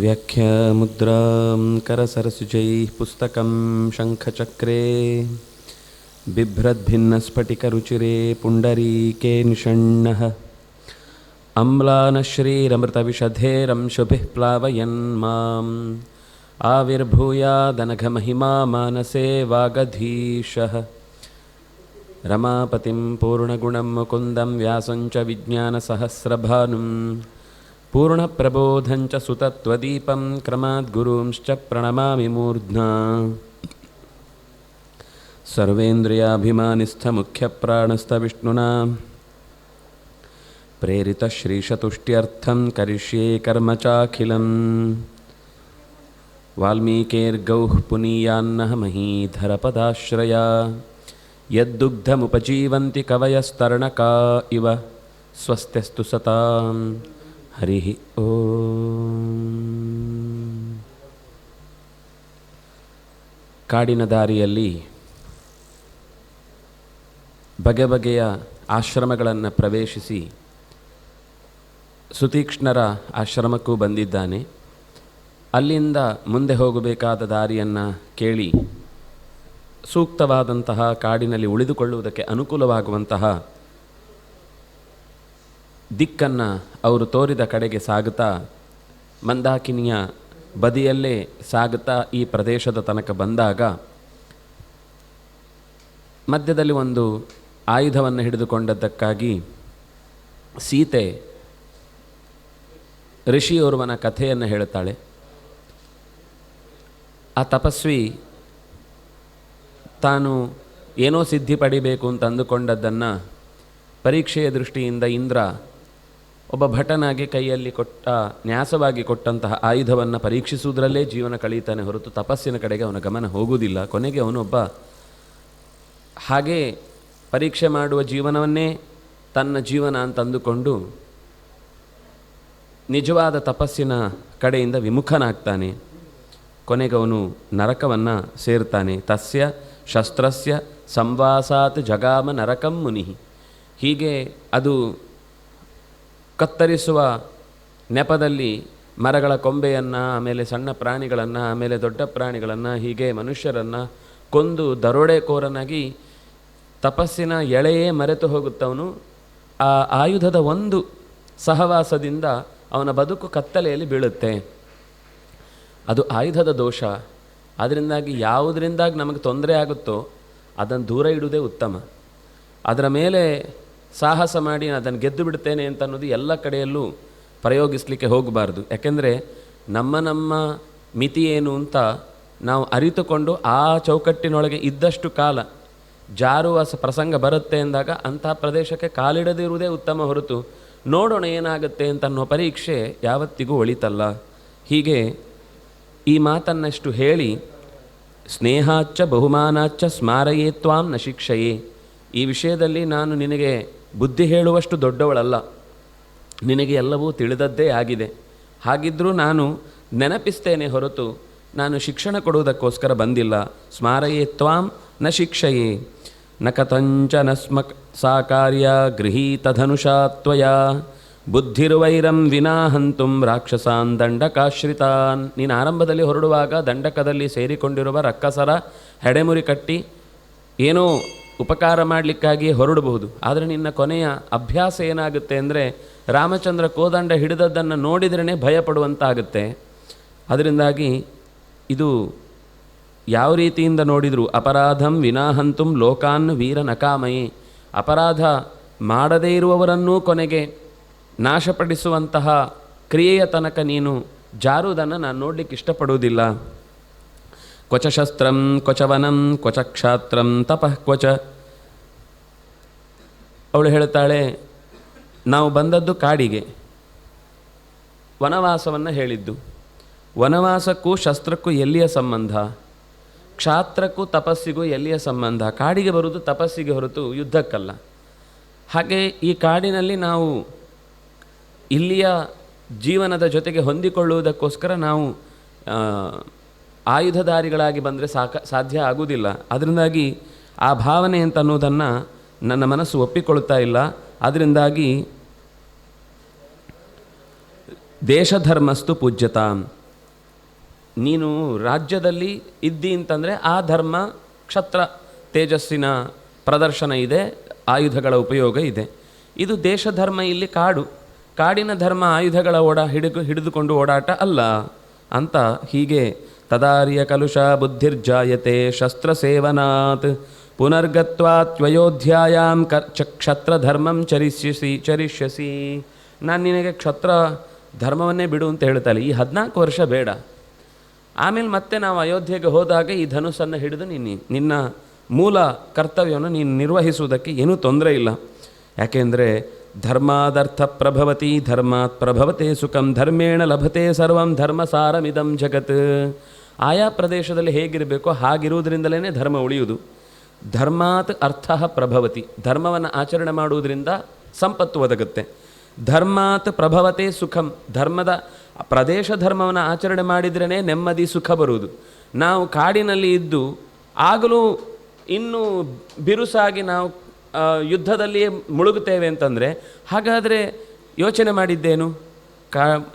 व्याख्यामुद्रां करसरसुजैः पुस्तकं शङ्खचक्रे बिभ्रद्भिन्नस्फटिकरुचिरे पुण्डरीके निषण्णः अम्लानश्रीरमृतविशधेरंशुभिः प्लावयन् माम् आविर्भूयादनघमहिमा मानसे वागधीशः रमापतिं पूर्णगुणं मुकुन्दं व्यासं च विज्ञानसहस्रभानुं पूर्णप्रबोधं च सुतत्वदीपं क्रमाद्गुरूंश्च प्रणमामि मूर्ध्ना सर्वेन्द्रियाभिमानिस्थमुख्यप्राणस्थविष्णुना प्रेरितश्रीशतुष्ट्यर्थं करिष्ये कर्म चाखिलम् वाल्मीकेर्गौः पुनीयान्नः महीधरपदाश्रया यद्दुग्धमुपजीवन्ति कवयस्तरणका इव स्वस्त्यस्तु सतां हरिः ಓಂ. ಕಾಡಿನ ದಾರಿಯಲ್ಲಿ ಬಗೆ ಬಗೆಯ ಆಶ್ರಮಗಳನ್ನು ಪ್ರವೇಶಿಸಿ ಸುತೀಕ್ಷ್ಣರ ಆಶ್ರಮಕ್ಕೂ ಬಂದಿದ್ದಾನೆ. ಅಲ್ಲಿಂದ ಮುಂದೆ ಹೋಗಬೇಕಾದ ದಾರಿಯನ್ನು ಕೇಳಿ ಸೂಕ್ತವಾದಂತಹ ಕಾಡಿನಲ್ಲಿ ಉಳಿದುಕೊಳ್ಳುವುದಕ್ಕೆ ಅನುಕೂಲವಾಗುವಂತಹ ದಿಕ್ಕನ್ನು ಅವರು ತೋರಿದ ಕಡೆಗೆ ಸಾಗುತ್ತಾ ಮಂದಾಕಿನಿಯ ಬದಿಯಲ್ಲೇ ಸಾಗುತ್ತಾ ಈ ಪ್ರದೇಶದ ತನಕ ಬಂದಾಗ ಮಧ್ಯದಲ್ಲಿ ಒಂದು ಆಯುಧವನ್ನು ಹಿಡಿದುಕೊಂಡದ್ದಕ್ಕಾಗಿ ಸೀತೆ ಋಷಿಯೋರ್ವನ ಕಥೆಯನ್ನು ಹೇಳುತ್ತಾಳೆ. ಆ ತಪಸ್ವಿ ತಾನು ಏನೋ ಸಿದ್ಧಿ ಪಡಿಬೇಕು ಅಂತ ಅಂದುಕೊಂಡದ್ದನ್ನು ಪರೀಕ್ಷೆಯ ದೃಷ್ಟಿಯಿಂದ ಇಂದ್ರ ಒಬ್ಬ ಭಟನಾಗಿ ಕೈಯಲ್ಲಿ ನ್ಯಾಸವಾಗಿ ಕೊಟ್ಟಂತಹ ಆಯುಧವನ್ನು ಪರೀಕ್ಷಿಸುವುದರಲ್ಲೇ ಜೀವನ ಕಳೀತಾನೆ ಹೊರತು ತಪಸ್ಸಿನ ಕಡೆಗೆ ಅವನ ಗಮನ ಹೋಗುವುದಿಲ್ಲ. ಕೊನೆಗೆ ಅವನೊಬ್ಬ ಹಾಗೇ ಪರೀಕ್ಷೆ ಮಾಡುವ ಜೀವನವನ್ನೇ ತನ್ನ ಜೀವನ ಅಂತ ಅಂದುಕೊಂಡು ನಿಜವಾದ ತಪಸ್ಸಿನ ಕಡೆಯಿಂದ ವಿಮುಖನಾಗ್ತಾನೆ. ಕೊನೆಗೆ ಅವನು ನರಕವನ್ನು ಸೇರ್ತಾನೆ. ತಸ್ಯ ಶಸ್ತ್ರಸ್ಯ ಸಂವಾಸಾತ್ ಜಗಾಮ ನರಕಂ ಮುನಿ. ಹೀಗೆ ಅದು ಕತ್ತರಿಸುವ ನೆಪದಲ್ಲಿ ಮರಗಳ ಕೊಂಬೆಯನ್ನು, ಆಮೇಲೆ ಸಣ್ಣ ಪ್ರಾಣಿಗಳನ್ನು, ಆಮೇಲೆ ದೊಡ್ಡ ಪ್ರಾಣಿಗಳನ್ನು, ಹೀಗೆ ಮನುಷ್ಯರನ್ನು ಕೊಂದು ದರೋಡೆಕೋರನಾಗಿ ತಪಸ್ಸಿನ ಎಳೆಯೇ ಮರೆತು ಹೋಗುತ್ತವನು. ಆ ಆಯುಧದ ಒಂದು ಸಹವಾಸದಿಂದ ಅವನ ಬದುಕು ಕತ್ತಲೆಯಲ್ಲಿ ಬೀಳುತ್ತೆ. ಅದು ಆಯುಧದ ದೋಷ. ಅದರಿಂದಾಗಿ ಯಾವುದರಿಂದಾಗಿ ನಮಗೆ ತೊಂದರೆ ಆಗುತ್ತೋ ಅದನ್ನು ದೂರ ಇಡುವುದೇ ಉತ್ತಮ. ಅದರ ಮೇಲೆ ಸಾಹಸ ಮಾಡಿ ಅದನ್ನು ಗೆದ್ದು ಬಿಡ್ತೇನೆ ಅಂತ ಅನ್ನೋದು ಎಲ್ಲ ಕಡೆಯಲ್ಲೂ ಪ್ರಯೋಗಿಸಲಿಕ್ಕೆ ಹೋಗಬಾರ್ದು. ಯಾಕೆಂದರೆ ನಮ್ಮ ಮಿತಿ ಏನು ಅಂತ ನಾವು ಅರಿತುಕೊಂಡು ಆ ಚೌಕಟ್ಟಿನೊಳಗೆ ಇದ್ದಷ್ಟು ಕಾಲ ಜಾರುವ ಪ್ರಸಂಗ ಬರುತ್ತೆ ಎಂದಾಗ ಅಂಥ ಪ್ರದೇಶಕ್ಕೆ ಕಾಲಿಡದಿರುವುದೇ ಉತ್ತಮ ಹೊರತು ನೋಡೋಣ ಏನಾಗುತ್ತೆ ಅಂತ ಅನ್ನೋ ಪರೀಕ್ಷೆ ಯಾವತ್ತಿಗೂ ಒಳಿತಲ್ಲ. ಹೀಗೆ ಈ ಮಾತನ್ನಷ್ಟು ಹೇಳಿ ಸ್ನೇಹಾಚ್ಚ ಬಹುಮಾನಾಚ್ಚ ಸ್ಮಾರಯೇ ತ್ವಾಂ ನ ಶಿಕ್ಷಯೇ. ಈ ವಿಷಯದಲ್ಲಿ ನಾನು ನಿನಗೆ ಬುದ್ಧಿ ಹೇಳುವಷ್ಟು ದೊಡ್ಡವಳಲ್ಲ, ನಿನಗೆ ಎಲ್ಲವೂ ತಿಳಿದದ್ದೇ ಆಗಿದೆ. ಹಾಗಿದ್ದರೂ ನಾನು ನೆನಪಿಸ್ತೇನೆ ಹೊರತು ನಾನು ಶಿಕ್ಷಣ ಕೊಡುವುದಕ್ಕೋಸ್ಕರ ಬಂದಿಲ್ಲ. ಸ್ಮಾರಯೇ ತ್ವಾಂ ನ ಶಿಕ್ಷಯೇ ನ ಕಥಂಚನ ಸ್ಮ ಸಾ ಕಾರ್ಯ ಗೃಹೀತಧನುಷಾ ತ್ವಯಾ ಬುದ್ಧಿರ್ವೈರಂ ವಿನಾ ಹಂತುಂ ರಾಕ್ಷಸಾನ್ ದಂಡಕಾಶ್ರಿತಾನ್. ನೀನು ಆರಂಭದಲ್ಲಿ ಹೊರಡುವಾಗ ದಂಡಕದಲ್ಲಿ ಸೇರಿಕೊಂಡಿರುವ ರಕ್ಕಸರ ಹೆಡೆಮುರಿ ಕಟ್ಟಿ ಏನೋ ಉಪಕಾರ ಮಾಡಲಿಕ್ಕಾಗಿ ಹೊರಡಬಹುದು. ಆದರೆ ನಿನ್ನ ಕೊನೆಯ ಅಭ್ಯಾಸ ಏನಾಗುತ್ತೆ ಅಂದರೆ ರಾಮಚಂದ್ರ ಕೋದಂಡ ಹಿಡಿದದ್ದನ್ನು ನೋಡಿದ್ರೇ ಭಯಪಡುವಂತಾಗುತ್ತೆ. ಅದರಿಂದಾಗಿ ಇದು ಯಾವ ರೀತಿಯಿಂದ ನೋಡಿದರೂ ಅಪರಾಧಂ ವಿನಾಹಂತುಂ ಲೋಕಾನ್ ವೀರ ನಕಾಮಯೇ. ಅಪರಾಧ ಮಾಡದೇ ಇರುವವರನ್ನೂ ಕೊನೆಗೆ ನಾಶಪಡಿಸುವಂತಹ ಕ್ರಿಯೆಯ ತನಕ ನೀನು ಜಾರುವುದನ್ನು ನಾನು ನೋಡಲಿಕ್ಕೆ ಇಷ್ಟಪಡುವುದಿಲ್ಲ. ಕ್ವಚ ಶಸ್ತ್ರಂ ಕ್ವಚ ವನಂ ಕ್ವಚ ಕ್ಷಾತ್ರಂ ತಪಃ ಕ್ವಚ. ಅವಳು ಹೇಳ್ತಾಳೆ, ನಾವು ಬಂದದ್ದು ಕಾಡಿಗೆ, ವನವಾಸವನ್ನು ಹೇಳಿದ್ದು. ವನವಾಸಕ್ಕೂ ಶಸ್ತ್ರಕ್ಕೂ ಎಲ್ಲಿಯ ಸಂಬಂಧ? ಕ್ಷಾತ್ರಕ್ಕೂ ತಪಸ್ಸಿಗೂ ಎಲ್ಲಿಯ ಸಂಬಂಧ? ಕಾಡಿಗೆ ಬರುವುದು ತಪಸ್ಸಿಗೆ ಹೊರತು ಯುದ್ಧಕ್ಕಲ್ಲ. ಹಾಗೆ ಈ ಕಾಡಿನಲ್ಲಿ ನಾವು ಇಲ್ಲಿಯ ಜೀವನದ ಜೊತೆಗೆ ಹೊಂದಿಕೊಳ್ಳುವುದಕ್ಕೋಸ್ಕರ ನಾವು ಆಯುಧಧಾರಿಗಳಾಗಿ ಬಂದರೆ ಸಾಧ್ಯ ಆಗುವುದಿಲ್ಲ. ಅದರಿಂದಾಗಿ ಆ ಭಾವನೆ ಅಂತ ಅನ್ನೋದನ್ನು ನನ್ನ ಮನಸ್ಸು ಒಪ್ಪಿಕೊಳ್ಳುತ್ತಾ ಇಲ್ಲ. ಅದರಿಂದಾಗಿ ದೇಶಧರ್ಮಸ್ತು ಪೂಜ್ಯತಾಂ, ನೀನು ರಾಜ್ಯದಲ್ಲಿ ಇದ್ದಿ ಅಂತಂದರೆ ಆ ಧರ್ಮ ಕ್ಷತ್ರ ತೇಜಸ್ಸಿನ ಪ್ರದರ್ಶನ ಇದೆ, ಆಯುಧಗಳ ಉಪಯೋಗ ಇದೆ. ಇದು ದೇಶ ಧರ್ಮ, ಇಲ್ಲಿ ಕಾಡಿನ ಧರ್ಮ ಆಯುಧಗಳ ಹಿಡಿದುಕೊಂಡು ಓಡಾಟ ಅಲ್ಲ ಅಂತ ಹೀಗೆ ತದಾರ್ಯ ಕಲುಷ ಬುದ್ಧಿರ್ಜಾಯತೆ ಶಸ್ತ್ರಸೇವನಾತ್ ಪುನರ್ಗತ್ವಾತ್ವಯೋಧ್ಯಾಯಾಂ ಕ್ಷತ್ರ ಧರ್ಮಂ ಚರಿಷ್ಯಸಿ. ನಾನು ನಿನಗೆ ಕ್ಷತ್ರ ಧರ್ಮವನ್ನೇ ಬಿಡು ಅಂತ ಹೇಳ್ತಾಳೆ. ಈ 14 ವರ್ಷ ಬೇಡ, ಆಮೇಲೆ ಮತ್ತೆ ನಾವು ಅಯೋಧ್ಯೆಗೆ ಹೋದಾಗ ಈ ಧನುಸ್ಸನ್ನು ಹಿಡಿದು ನಿನ್ನ ಮೂಲ ಕರ್ತವ್ಯವನ್ನು ನೀನು ನಿರ್ವಹಿಸುವುದಕ್ಕೆ ಏನೂ ತೊಂದರೆ ಇಲ್ಲ. ಯಾಕೆಂದರೆ ಧರ್ಮಾದರ್ಥ ಪ್ರಭವತಿ ಧರ್ಮಾತ್ ಪ್ರಭವತೆ ಸುಖಂ ಧರ್ಮೇಣ ಲಭತೆ ಸರ್ವಂ ಧರ್ಮಸಾರಮಿದಂ ಜಗತ್. ಆಯಾ ಪ್ರದೇಶದಲ್ಲಿ ಹೇಗಿರಬೇಕೋ ಹಾಗಿರುವುದರಿಂದಲೇ ಧರ್ಮ ಉಳಿಯುವುದು. ಧರ್ಮಾತ್ ಅರ್ಥ ಪ್ರಭವತಿ, ಧರ್ಮವನ್ನು ಆಚರಣೆ ಮಾಡುವುದರಿಂದ ಸಂಪತ್ತು ಒದಗುತ್ತೆ. ಧರ್ಮಾತ್ ಪ್ರಭವತೆ ಸುಖಂ, ಧರ್ಮದ ಪ್ರದೇಶ ಧರ್ಮವನ್ನು ಆಚರಣೆ ಮಾಡಿದ್ರೇ ನೆಮ್ಮದಿ ಸುಖ ಬರುವುದು. ನಾವು ಕಾಡಿನಲ್ಲಿ ಇದ್ದು ಆಗಲೂ ಇನ್ನೂ ಬಿರುಸಾಗಿ ನಾವು ಯುದ್ಧದಲ್ಲಿಯೇ ಮುಳುಗುತ್ತೇವೆ ಅಂತಂದರೆ ಹಾಗಾದರೆ ಯೋಚನೆ ಮಾಡಿದ್ದೇನು?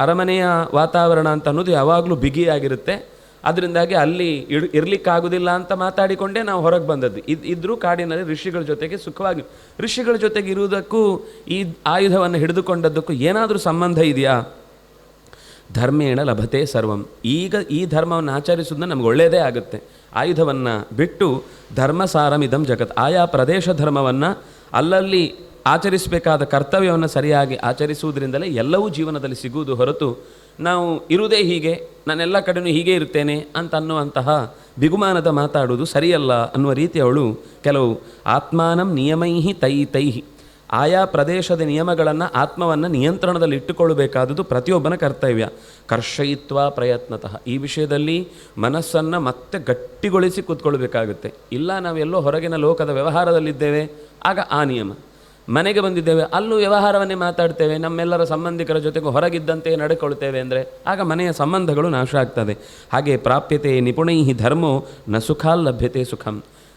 ಅರಮನೆಯ ವಾತಾವರಣ ಅಂತ ಅನ್ನೋದು ಯಾವಾಗಲೂ ಬಿಗಿಯಾಗಿರುತ್ತೆ. ಅದರಿಂದಾಗಿ ಅಲ್ಲಿ ಇರಲಿಕ್ಕಾಗೋದಿಲ್ಲ ಅಂತ ಮಾತಾಡಿಕೊಂಡೇ ನಾವು ಹೊರಗೆ ಬಂದದ್ದು. ಇದ್ದರೂ ಕಾಡಿನಲ್ಲಿ ಋಷಿಗಳ ಜೊತೆಗೆ ಸುಖವಾಗಿ, ಋಷಿಗಳ ಜೊತೆಗೆ ಇರುವುದಕ್ಕೂ ಈ ಆಯುಧವನ್ನು ಹಿಡಿದುಕೊಂಡದ್ದಕ್ಕೂ ಏನಾದರೂ ಸಂಬಂಧ ಇದೆಯಾ? ಧರ್ಮೇಣ ಲಭತೆ ಸರ್ವಂ. ಈಗ ಈ ಧರ್ಮವನ್ನು ಆಚರಿಸೋದನ್ನ ನಮ್ಗೆ ಒಳ್ಳೆಯದೇ ಆಗುತ್ತೆ. ಆಯುಧವನ್ನು ಬಿಟ್ಟು ಧರ್ಮಸಾರಮಿದಂ ಜಗತ್, ಆಯಾ ಪ್ರದೇಶ ಧರ್ಮವನ್ನು ಅಲ್ಲಲ್ಲಿ ಆಚರಿಸಬೇಕಾದ ಕರ್ತವ್ಯವನ್ನು ಸರಿಯಾಗಿ ಆಚರಿಸುವುದರಿಂದಲೇ ಎಲ್ಲವೂ ಜೀವನದಲ್ಲಿ ಸಿಗುವುದು ಹೊರತು ನಾವು ಇರುವುದೇ ಹೀಗೆ, ನಾನೆಲ್ಲ ಕಡೆಯೂ ಹೀಗೆ ಇರ್ತೇನೆ ಅಂತ ಅನ್ನುವಂತಹ ಬಿಗುಮಾನದ ಮಾತಾಡುವುದು ಸರಿಯಲ್ಲ ಅನ್ನುವ ರೀತಿ ಅವಳು ಕೆಲವು ಆತ್ಮಾನಂ ನಿಯಮೈಹಿ ತೈಹಿ, ಆಯಾ ಪ್ರದೇಶದ ನಿಯಮಗಳನ್ನು ಆತ್ಮವನ್ನು ನಿಯಂತ್ರಣದಲ್ಲಿ ಇಟ್ಟುಕೊಳ್ಳಬೇಕಾದುದು ಪ್ರತಿಯೊಬ್ಬನ ಕರ್ತವ್ಯ. ಕರ್ಷಯಿತ್ವ ಪ್ರಯತ್ನತಃ, ಈ ವಿಷಯದಲ್ಲಿ ಮನಸ್ಸನ್ನು ಮತ್ತೆ ಗಟ್ಟಿಗೊಳಿಸಿ ಕೂತ್ಕೊಳ್ಬೇಕಾಗುತ್ತೆ. ಇಲ್ಲ ನಾವೆಲ್ಲೋ ಹೊರಗಿನ ಲೋಕದ ವ್ಯವಹಾರದಲ್ಲಿದ್ದೇವೆ, ಆಗ ಆ ನಿಯಮ. ಮನೆಗೆ ಬಂದಿದ್ದೇವೆ, ಅಲ್ಲೂ ವ್ಯವಹಾರವನ್ನೇ ಮಾತಾಡ್ತೇವೆ, ನಮ್ಮೆಲ್ಲರ ಸಂಬಂಧಿಕರ ಜೊತೆಗೂ ಹೊರಗಿದ್ದಂತೆ ನಡ್ಕೊಳ್ತೇವೆ ಅಂದರೆ ಆಗ ಮನೆಯ ಸಂಬಂಧಗಳು ನಾಶ ಆಗ್ತದೆ. ಹಾಗೆ ಪ್ರಾಪ್ಯತೆ ನಿಪುಣೈ ಧರ್ಮೋ ನ ಸುಖಾಲ್ಲಭ್ಯತೆ ಸುಖಂ,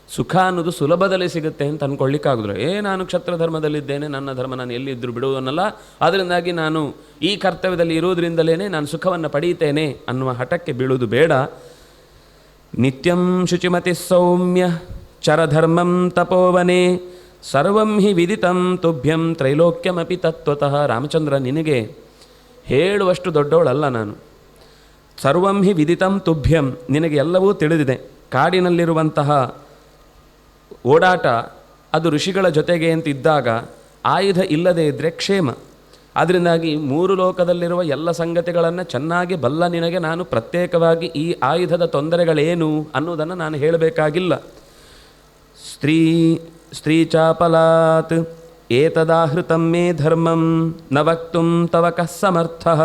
ಸುಖ ಅನ್ನೋದು ಸುಲಭದಲ್ಲಿ ಸಿಗುತ್ತೆ ಅಂತ ಅಂದ್ಕೊಳ್ಳಿಕ್ಕಾಗೋದಿಲ್ಲ. ನಾನು ಕ್ಷತ್ರ ಧರ್ಮದಲ್ಲಿದ್ದೇನೆ, ನನ್ನ ಧರ್ಮ ನಾನು ಎಲ್ಲಿದ್ದರೂ ಬಿಡುವುದನ್ನಲ್ಲ, ಅದರಿಂದಾಗಿ ನಾನು ಈ ಕರ್ತವ್ಯದಲ್ಲಿ ಇರುವುದರಿಂದಲೇ ನಾನು ಸುಖವನ್ನು ಪಡೆಯುತ್ತೇನೆ ಅನ್ನುವ ಹಠಕ್ಕೆ ಬೀಳುವುದು ಬೇಡ. ನಿತ್ಯಂ ಶುಚಿಮತಿ ಸೌಮ್ಯ ಚರಧರ್ಮಂ ತಪೋವನೆ ಸರ್ವಂ ಹಿ ವಿದಿತಂ ತುಭ್ಯಂ ತ್ರೈಲೋಕ್ಯಮಪಿ ತತ್ವತಃ. ರಾಮಚಂದ್ರ, ನಿನಗೆ ಹೇಳುವಷ್ಟು ದೊಡ್ಡವಳಲ್ಲ ನಾನು. ಸರ್ವಂ ಹಿ ವಿದಿತಂ ತುಭ್ಯಂ, ನಿನಗೆ ಎಲ್ಲವೂ ತಿಳಿದಿದೆ. ಕಾಡಿನಲ್ಲಿರುವಂತಹ ಓಡಾಟ ಅದು ಋಷಿಗಳ ಜೊತೆಗೆ ಅಂತ ಇದ್ದಾಗ ಆಯುಧ ಇಲ್ಲದೇ ಇದ್ದರೆ ಕ್ಷೇಮ. ಅದರಿಂದಾಗಿ 3 ಲೋಕದಲ್ಲಿರುವ ಎಲ್ಲ ಸಂಗತಿಗಳನ್ನು ಚೆನ್ನಾಗಿ ಬಲ್ಲ ನಿನಗೆ ನಾನು ಪ್ರತ್ಯೇಕವಾಗಿ ಈ ಆಯುಧದ ತೊಂದರೆಗಳೇನು ಅನ್ನೋದನ್ನು ನಾನು ಹೇಳಬೇಕಾಗಿಲ್ಲ. ಸ್ತ್ರೀ ಚಾಪಲಾತ್ ಏತದಾಹೃತಂ ಮೇ ಧರ್ಮಂ ನ ವಕ್ತುಂ ತವ ಕಃ ಸಮರ್ಥಃ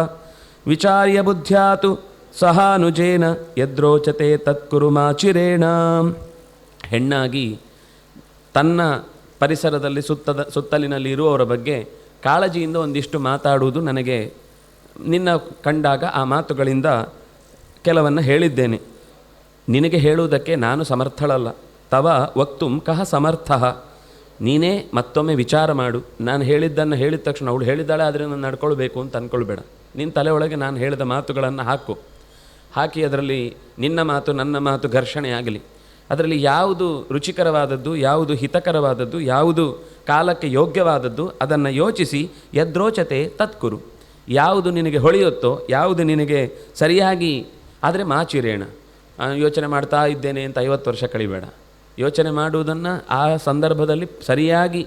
ವಿಚಾರ್ಯ ಬುದ್ಧ್ಯಾತು ಸಹಾನುಜೇನ ಯದ್ರೋಚತೆ ತತ್ಕುರು ಮಾಚಿರೇಣ. ಹೆಣ್ಣಾಗಿ ತನ್ನ ಪರಿಸರದಲ್ಲಿ ಸುತ್ತಲಿನಲ್ಲಿ ಇರುವವರ ಬಗ್ಗೆ ಕಾಳಜಿಯಿಂದ ಒಂದಿಷ್ಟು ಮಾತಾಡುವುದು ನನಗೆ ನಿನ್ನ ಕಂಡಾಗ ಆ ಮಾತುಗಳಿಂದ ಕೆಲವನ್ನು ಹೇಳಿದ್ದೇನೆ. ನಿನಗೆ ಹೇಳುವುದಕ್ಕೆ ನಾನು ಸಮರ್ಥಳಲ್ಲ. ತವ ವಕ್ತುಂ ಕಹ ಸಮರ್ಥಃ, ನೀನೇ ಮತ್ತೊಮ್ಮೆ ವಿಚಾರ ಮಾಡು. ನಾನು ಹೇಳಿದ್ದನ್ನು ಹೇಳಿದ ತಕ್ಷಣ ಅವಳು ಹೇಳಿದ್ದಾಳೆ ಆದರೆ ನಾನು ನಡ್ಕೊಳ್ಬೇಕು ಅಂತ ಅಂದ್ಕೊಳ್ಬೇಡ. ನಿನ್ನ ತಲೆಯೊಳಗೆ ನಾನು ಹೇಳಿದ ಮಾತುಗಳನ್ನು ಹಾಕಿ ಅದರಲ್ಲಿ ನಿನ್ನ ಮಾತು ನನ್ನ ಮಾತು ಘರ್ಷಣೆ ಆಗಲಿ. ಅದರಲ್ಲಿ ಯಾವುದು ರುಚಿಕರವಾದದ್ದು, ಯಾವುದು ಹಿತಕರವಾದದ್ದು, ಯಾವುದು ಕಾಲಕ್ಕೆ ಯೋಗ್ಯವಾದದ್ದು ಅದನ್ನು ಯೋಚಿಸಿ ಯದ್ರೋಚತೆ ತತ್ಕುರು. ಯಾವುದು ನಿನಗೆ ಹೊಳೆಯುತ್ತೋ, ಯಾವುದು ನಿನಗೆ ಸರಿಯಾಗಿ ಆದರೆ ಮಾಚಿರೇಣ. ಯೋಚನೆ ಮಾಡ್ತಾ ಇದ್ದೇನೆ ಅಂತ 50 ವರ್ಷ ಕಳಿಬೇಡ. ಯೋಚನೆ ಮಾಡುವುದನ್ನು ಆ ಸಂದರ್ಭದಲ್ಲಿ ಸರಿಯಾಗಿ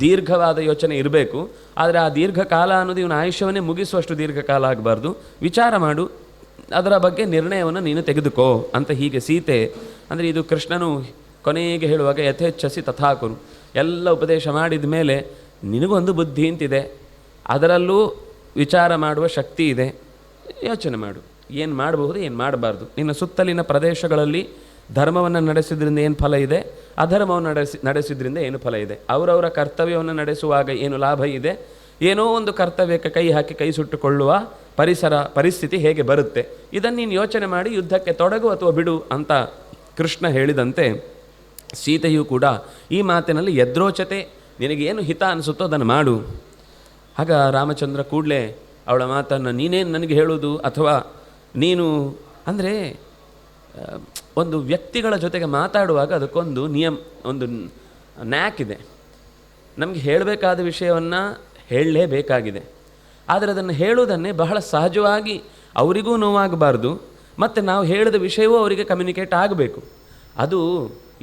ದೀರ್ಘವಾದ ಯೋಚನೆ ಇರಬೇಕು. ಆದರೆ ಆ ದೀರ್ಘಕಾಲ ಅನ್ನೋದು ಇವನ ಆಯುಷ್ಯವನ್ನೇ ಮುಗಿಸುವಷ್ಟು ದೀರ್ಘಕಾಲ ಆಗಬಾರ್ದು. ವಿಚಾರ ಮಾಡು, ಅದರ ಬಗ್ಗೆ ನಿರ್ಣಯವನ್ನು ನೀನು ತೆಗೆದುಕೋ ಅಂತ. ಹೀಗೆ ಸೀತೆ ಅಂದರೆ ಇದು ಕೃಷ್ಣನು ಕೊನೆಗೆ ಹೇಳುವಾಗ ಯಥೇಚ್ಛಸಿ ತಥಾಕುರು, ಎಲ್ಲ ಉಪದೇಶ ಮಾಡಿದ ಮೇಲೆ ನಿನಗೊಂದು ಬುದ್ಧಿ ಅಂತಿದೆ, ಅದರಲ್ಲೂ ವಿಚಾರ ಮಾಡುವ ಶಕ್ತಿ ಇದೆ, ಯೋಚನೆ ಮಾಡು ಏನು ಮಾಡಬಹುದು ಏನು ಮಾಡಬಾರ್ದು. ನಿನ್ನ ಸುತ್ತಲಿನ ಪ್ರದೇಶಗಳಲ್ಲಿ ಧರ್ಮವನ್ನು ನಡೆಸಿದ್ರಿಂದ ಏನು ಫಲ ಇದೆ, ಅಧರ್ಮವನ್ನು ನಡೆಸಿದ್ರಿಂದ ಏನು ಫಲ ಇದೆ. ಅವರವರ ಕರ್ತವ್ಯವನ್ನು ನಡೆಸುವಾಗ ಏನು ಲಾಭ ಇದೆ, ಏನೋ ಒಂದು ಕರ್ತವ್ಯಕ್ಕೆ ಕೈ ಹಾಕಿ ಕೈ ಸುಟ್ಟುಕೊಳ್ಳುವ ಪರಿಸ್ಥಿತಿ ಹೇಗೆ ಬರುತ್ತೆ, ಇದನ್ನು ನೀನು ಯೋಚನೆ ಮಾಡಿ ಯುದ್ಧಕ್ಕೆ ತೊಡಗು ಅಥವಾ ಬಿಡು ಅಂತ ಕೃಷ್ಣ ಹೇಳಿದಂತೆ ಸೀತೆಯೂ ಕೂಡ ಈ ಮಾತಿನಲ್ಲಿ ಯದ್ರೋಚತೆ, ನಿನಗೇನು ಹಿತ ಅನಿಸುತ್ತೋ ಅದನ್ನು ಮಾಡು. ಆಗ ರಾಮಚಂದ್ರ ಕೂಡಲೇ ಅವಳ ಮಾತನ್ನು ನೀನೇನು ನನಗೆ ಹೇಳುವುದು ಅಥವಾ ನೀನು ಅಂದರೆ ಒಂದು ವ್ಯಕ್ತಿಗಳ ಜೊತೆಗೆ ಮಾತಾಡುವಾಗ ಅದಕ್ಕೊಂದು ಒಂದು ನ್ಯಾಕ್ ಇದೆ. ನಮಗೆ ಹೇಳಬೇಕಾದ ವಿಷಯವನ್ನು ಹೇಳಲೇಬೇಕಾಗಿದೆ. ಆದರೆ ಅದನ್ನು ಹೇಳುವುದನ್ನೇ ಬಹಳ ಸಹಜವಾಗಿ, ಅವರಿಗೂ ನೋವಾಗಬಾರ್ದು ಮತ್ತು ನಾವು ಹೇಳಿದ ವಿಷಯವೂ ಅವರಿಗೆ ಕಮ್ಯುನಿಕೇಟ್ ಆಗಬೇಕು. ಅದು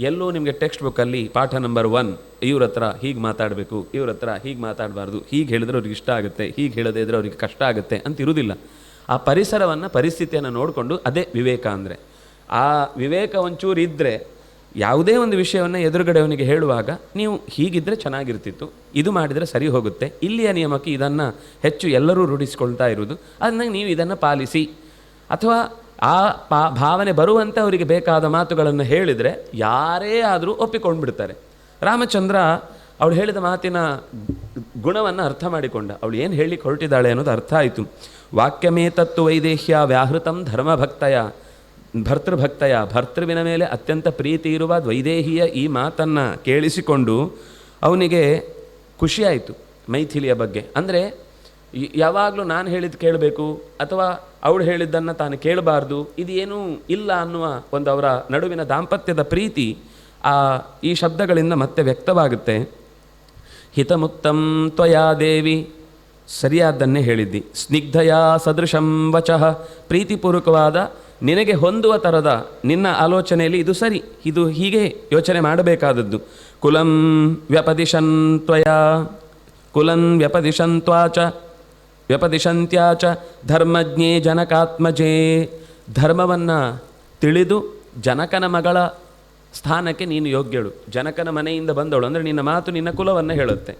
ಎಲ್ಲೋ ನಿಮಗೆ ಟೆಕ್ಸ್ಟ್ ಬುಕ್ಕಲ್ಲಿ ಪಾಠ ನಂಬರ್ 1 ಇವ್ರ ಹತ್ರ ಹೀಗೆ ಮಾತಾಡಬೇಕು, ಇವ್ರ ಹತ್ರ ಹೀಗೆ ಮಾತಾಡಬಾರ್ದು, ಹೀಗೆ ಹೇಳಿದ್ರೆ ಅವ್ರಿಗೆ ಇಷ್ಟ ಆಗುತ್ತೆ, ಹೀಗೆ ಹೇಳದೇ ಇದ್ರೆ ಅವ್ರಿಗೆ ಕಷ್ಟ ಆಗುತ್ತೆ ಅಂತ ಇರುವುದಿಲ್ಲ. ಆ ಪರಿಸ್ಥಿತಿಯನ್ನು ನೋಡಿಕೊಂಡು, ಅದೇ ವಿವೇಕ ಅಂದರೆ. ಆ ವಿವೇಕ ಒಂಚೂರು ಇದ್ದರೆ ಯಾವುದೇ ಒಂದು ವಿಷಯವನ್ನು ಎದುರುಗಡೆಯವನಿಗೆ ಹೇಳುವಾಗ ನೀವು ಹೀಗಿದ್ದರೆ ಚೆನ್ನಾಗಿರ್ತಿತ್ತು, ಇದು ಮಾಡಿದರೆ ಸರಿ ಹೋಗುತ್ತೆ, ಇಲ್ಲಿಯ ನಿಯಮಕ್ಕೆ ಇದನ್ನು ಹೆಚ್ಚು ಎಲ್ಲರೂ ರೂಢಿಸ್ಕೊಳ್ತಾ ಇರುವುದು, ಅದನ್ನ ನೀವು ಇದನ್ನು ಪಾಲಿಸಿ, ಅಥವಾ ಆ ಭಾವನೆ ಬರುವಂತೆ ಅವರಿಗೆ ಬೇಕಾದ ಮಾತುಗಳನ್ನು ಹೇಳಿದರೆ ಯಾರೇ ಆದರೂ ಒಪ್ಪಿಕೊಂಡು ಬಿಡ್ತಾರೆ. ರಾಮಚಂದ್ರ ಅವಳು ಹೇಳಿದ ಮಾತಿನ ಗುಣವನ್ನು ಅರ್ಥ ಮಾಡಿಕೊಂಡ. ಅವಳು ಏನು ಹೇಳಿಕ್ಕೆ ಹೊರಟಿದ್ದಾಳೆ ಅನ್ನೋದು ಅರ್ಥ ಆಯಿತು. ವಾಕ್ಯಮೇತತ್ತು ವೈದೇಹ್ಯ ವ್ಯಾಹೃತಂ ಧರ್ಮಭಕ್ತಯ ಭರ್ತೃಭಕ್ತಯ, ಭರ್ತೃವಿನ ಮೇಲೆ ಅತ್ಯಂತ ಪ್ರೀತಿ ಇರುವ ವೈದೇಹಿಯ ಈ ಮಾತನ್ನು ಕೇಳಿಸಿಕೊಂಡು ಅವನಿಗೆ ಖುಷಿಯಾಯಿತು ಮೈಥಿಲಿಯ ಬಗ್ಗೆ. ಅಂದರೆ ಯಾವಾಗಲೂ ನಾನು ಹೇಳಿದ್ದು ಕೇಳಬೇಕು ಅಥವಾ ಅವಳು ಹೇಳಿದ್ದನ್ನು ತಾನು ಕೇಳಬಾರ್ದು, ಇದೇನೂ ಇಲ್ಲ ಅನ್ನುವ ಒಂದು ಅವರ ನಡುವಿನ ದಾಂಪತ್ಯದ ಪ್ರೀತಿ ಈ ಶಬ್ದಗಳಿಂದ ಮತ್ತೆ ವ್ಯಕ್ತವಾಗುತ್ತೆ. ಹಿತಮುಕ್ತಂ ತ್ವಯಾ ದೇವಿ, ಸರಿಯಾದ್ದನ್ನೇ ಹೇಳಿದ್ದಿ. ಸ್ನಿಗ್ಧಯ ಸದೃಶಂ ವಚಃ, ಪ್ರೀತಿಪೂರ್ವಕವಾದ ನಿನಗೆ ಹೊಂದುವ ಥರದ ನಿನ್ನ ಆಲೋಚನೆಯಲ್ಲಿ ಇದು ಸರಿ, ಇದು ಹೀಗೆ ಯೋಚನೆ ಮಾಡಬೇಕಾದದ್ದು. ಕುಲಂ ವ್ಯಪದಿಶನ್ ತ್ವಯಾ, ಕುಲಂ ವ್ಯಪದಿಶಂತ್ಯಾಚ ಧರ್ಮಜ್ಞೇ ಜನಕಾತ್ಮಜೇ, ಧರ್ಮವನ್ನು ತಿಳಿದು ಜನಕನ ಮಗಳ ಸ್ಥಾನಕ್ಕೆ ನೀನು ಯೋಗ್ಯಳು. ಜನಕನ ಮನೆಯಿಂದ ಬಂದವಳು ಅಂದರೆ ನಿನ್ನ ಮಾತು ನಿನ್ನ ಕುಲವನ್ನು ಹೇಳುತ್ತೆ,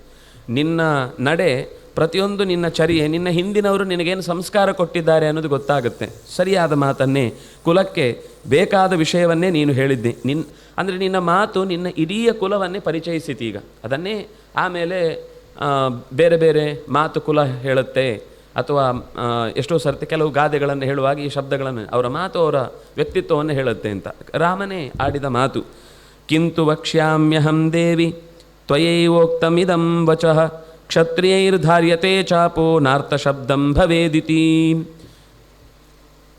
ನಿನ್ನ ನಡೆ ಪ್ರತಿಯೊಂದು ನಿನ್ನ ಚರ್ಯೆ, ನಿನ್ನ ಹಿಂದಿನವರು ನಿನಗೇನು ಸಂಸ್ಕಾರ ಕೊಟ್ಟಿದ್ದಾರೆ ಅನ್ನೋದು ಗೊತ್ತಾಗುತ್ತೆ. ಸರಿಯಾದ ಮಾತನ್ನೇ, ಕುಲಕ್ಕೆ ಬೇಕಾದ ವಿಷಯವನ್ನೇ ನೀನು ಹೇಳಿದ್ದೆ. ಅಂದರೆ ನಿನ್ನ ಮಾತು ನಿನ್ನ ಇಡೀ ಕುಲವನ್ನೇ ಪರಿಚಯಿಸಿತು. ಈಗ ಅದನ್ನೇ ಆಮೇಲೆ ಬೇರೆ ಬೇರೆ ಮಾತು ಕುಲ ಹೇಳುತ್ತೆ, ಅಥವಾ ಎಷ್ಟೋ ಸರ್ತಿ ಕೆಲವು ಗಾದೆಗಳನ್ನು ಹೇಳುವಾಗ ಈ ಶಬ್ದಗಳನ್ನು, ಅವರ ಮಾತು ಅವರ ವ್ಯಕ್ತಿತ್ವವನ್ನು ಹೇಳುತ್ತೆ ಅಂತ ರಾಮನೇ ಆಡಿದ ಮಾತು. ಕಿಂತು ವಕ್ಷ್ಯಾಮ್ಯಹಂ ದೇವಿ ತ್ವಯೈವೋಕ್ತಮಿದಂ ವಚಃ ಕ್ಷತ್ರಿಯೈರ್ಧಾರ್ಯತೆ ಚಾಪೋ ನಾರ್ಥ ಶಬ್ದಂ ಭವೇದಿತಿ.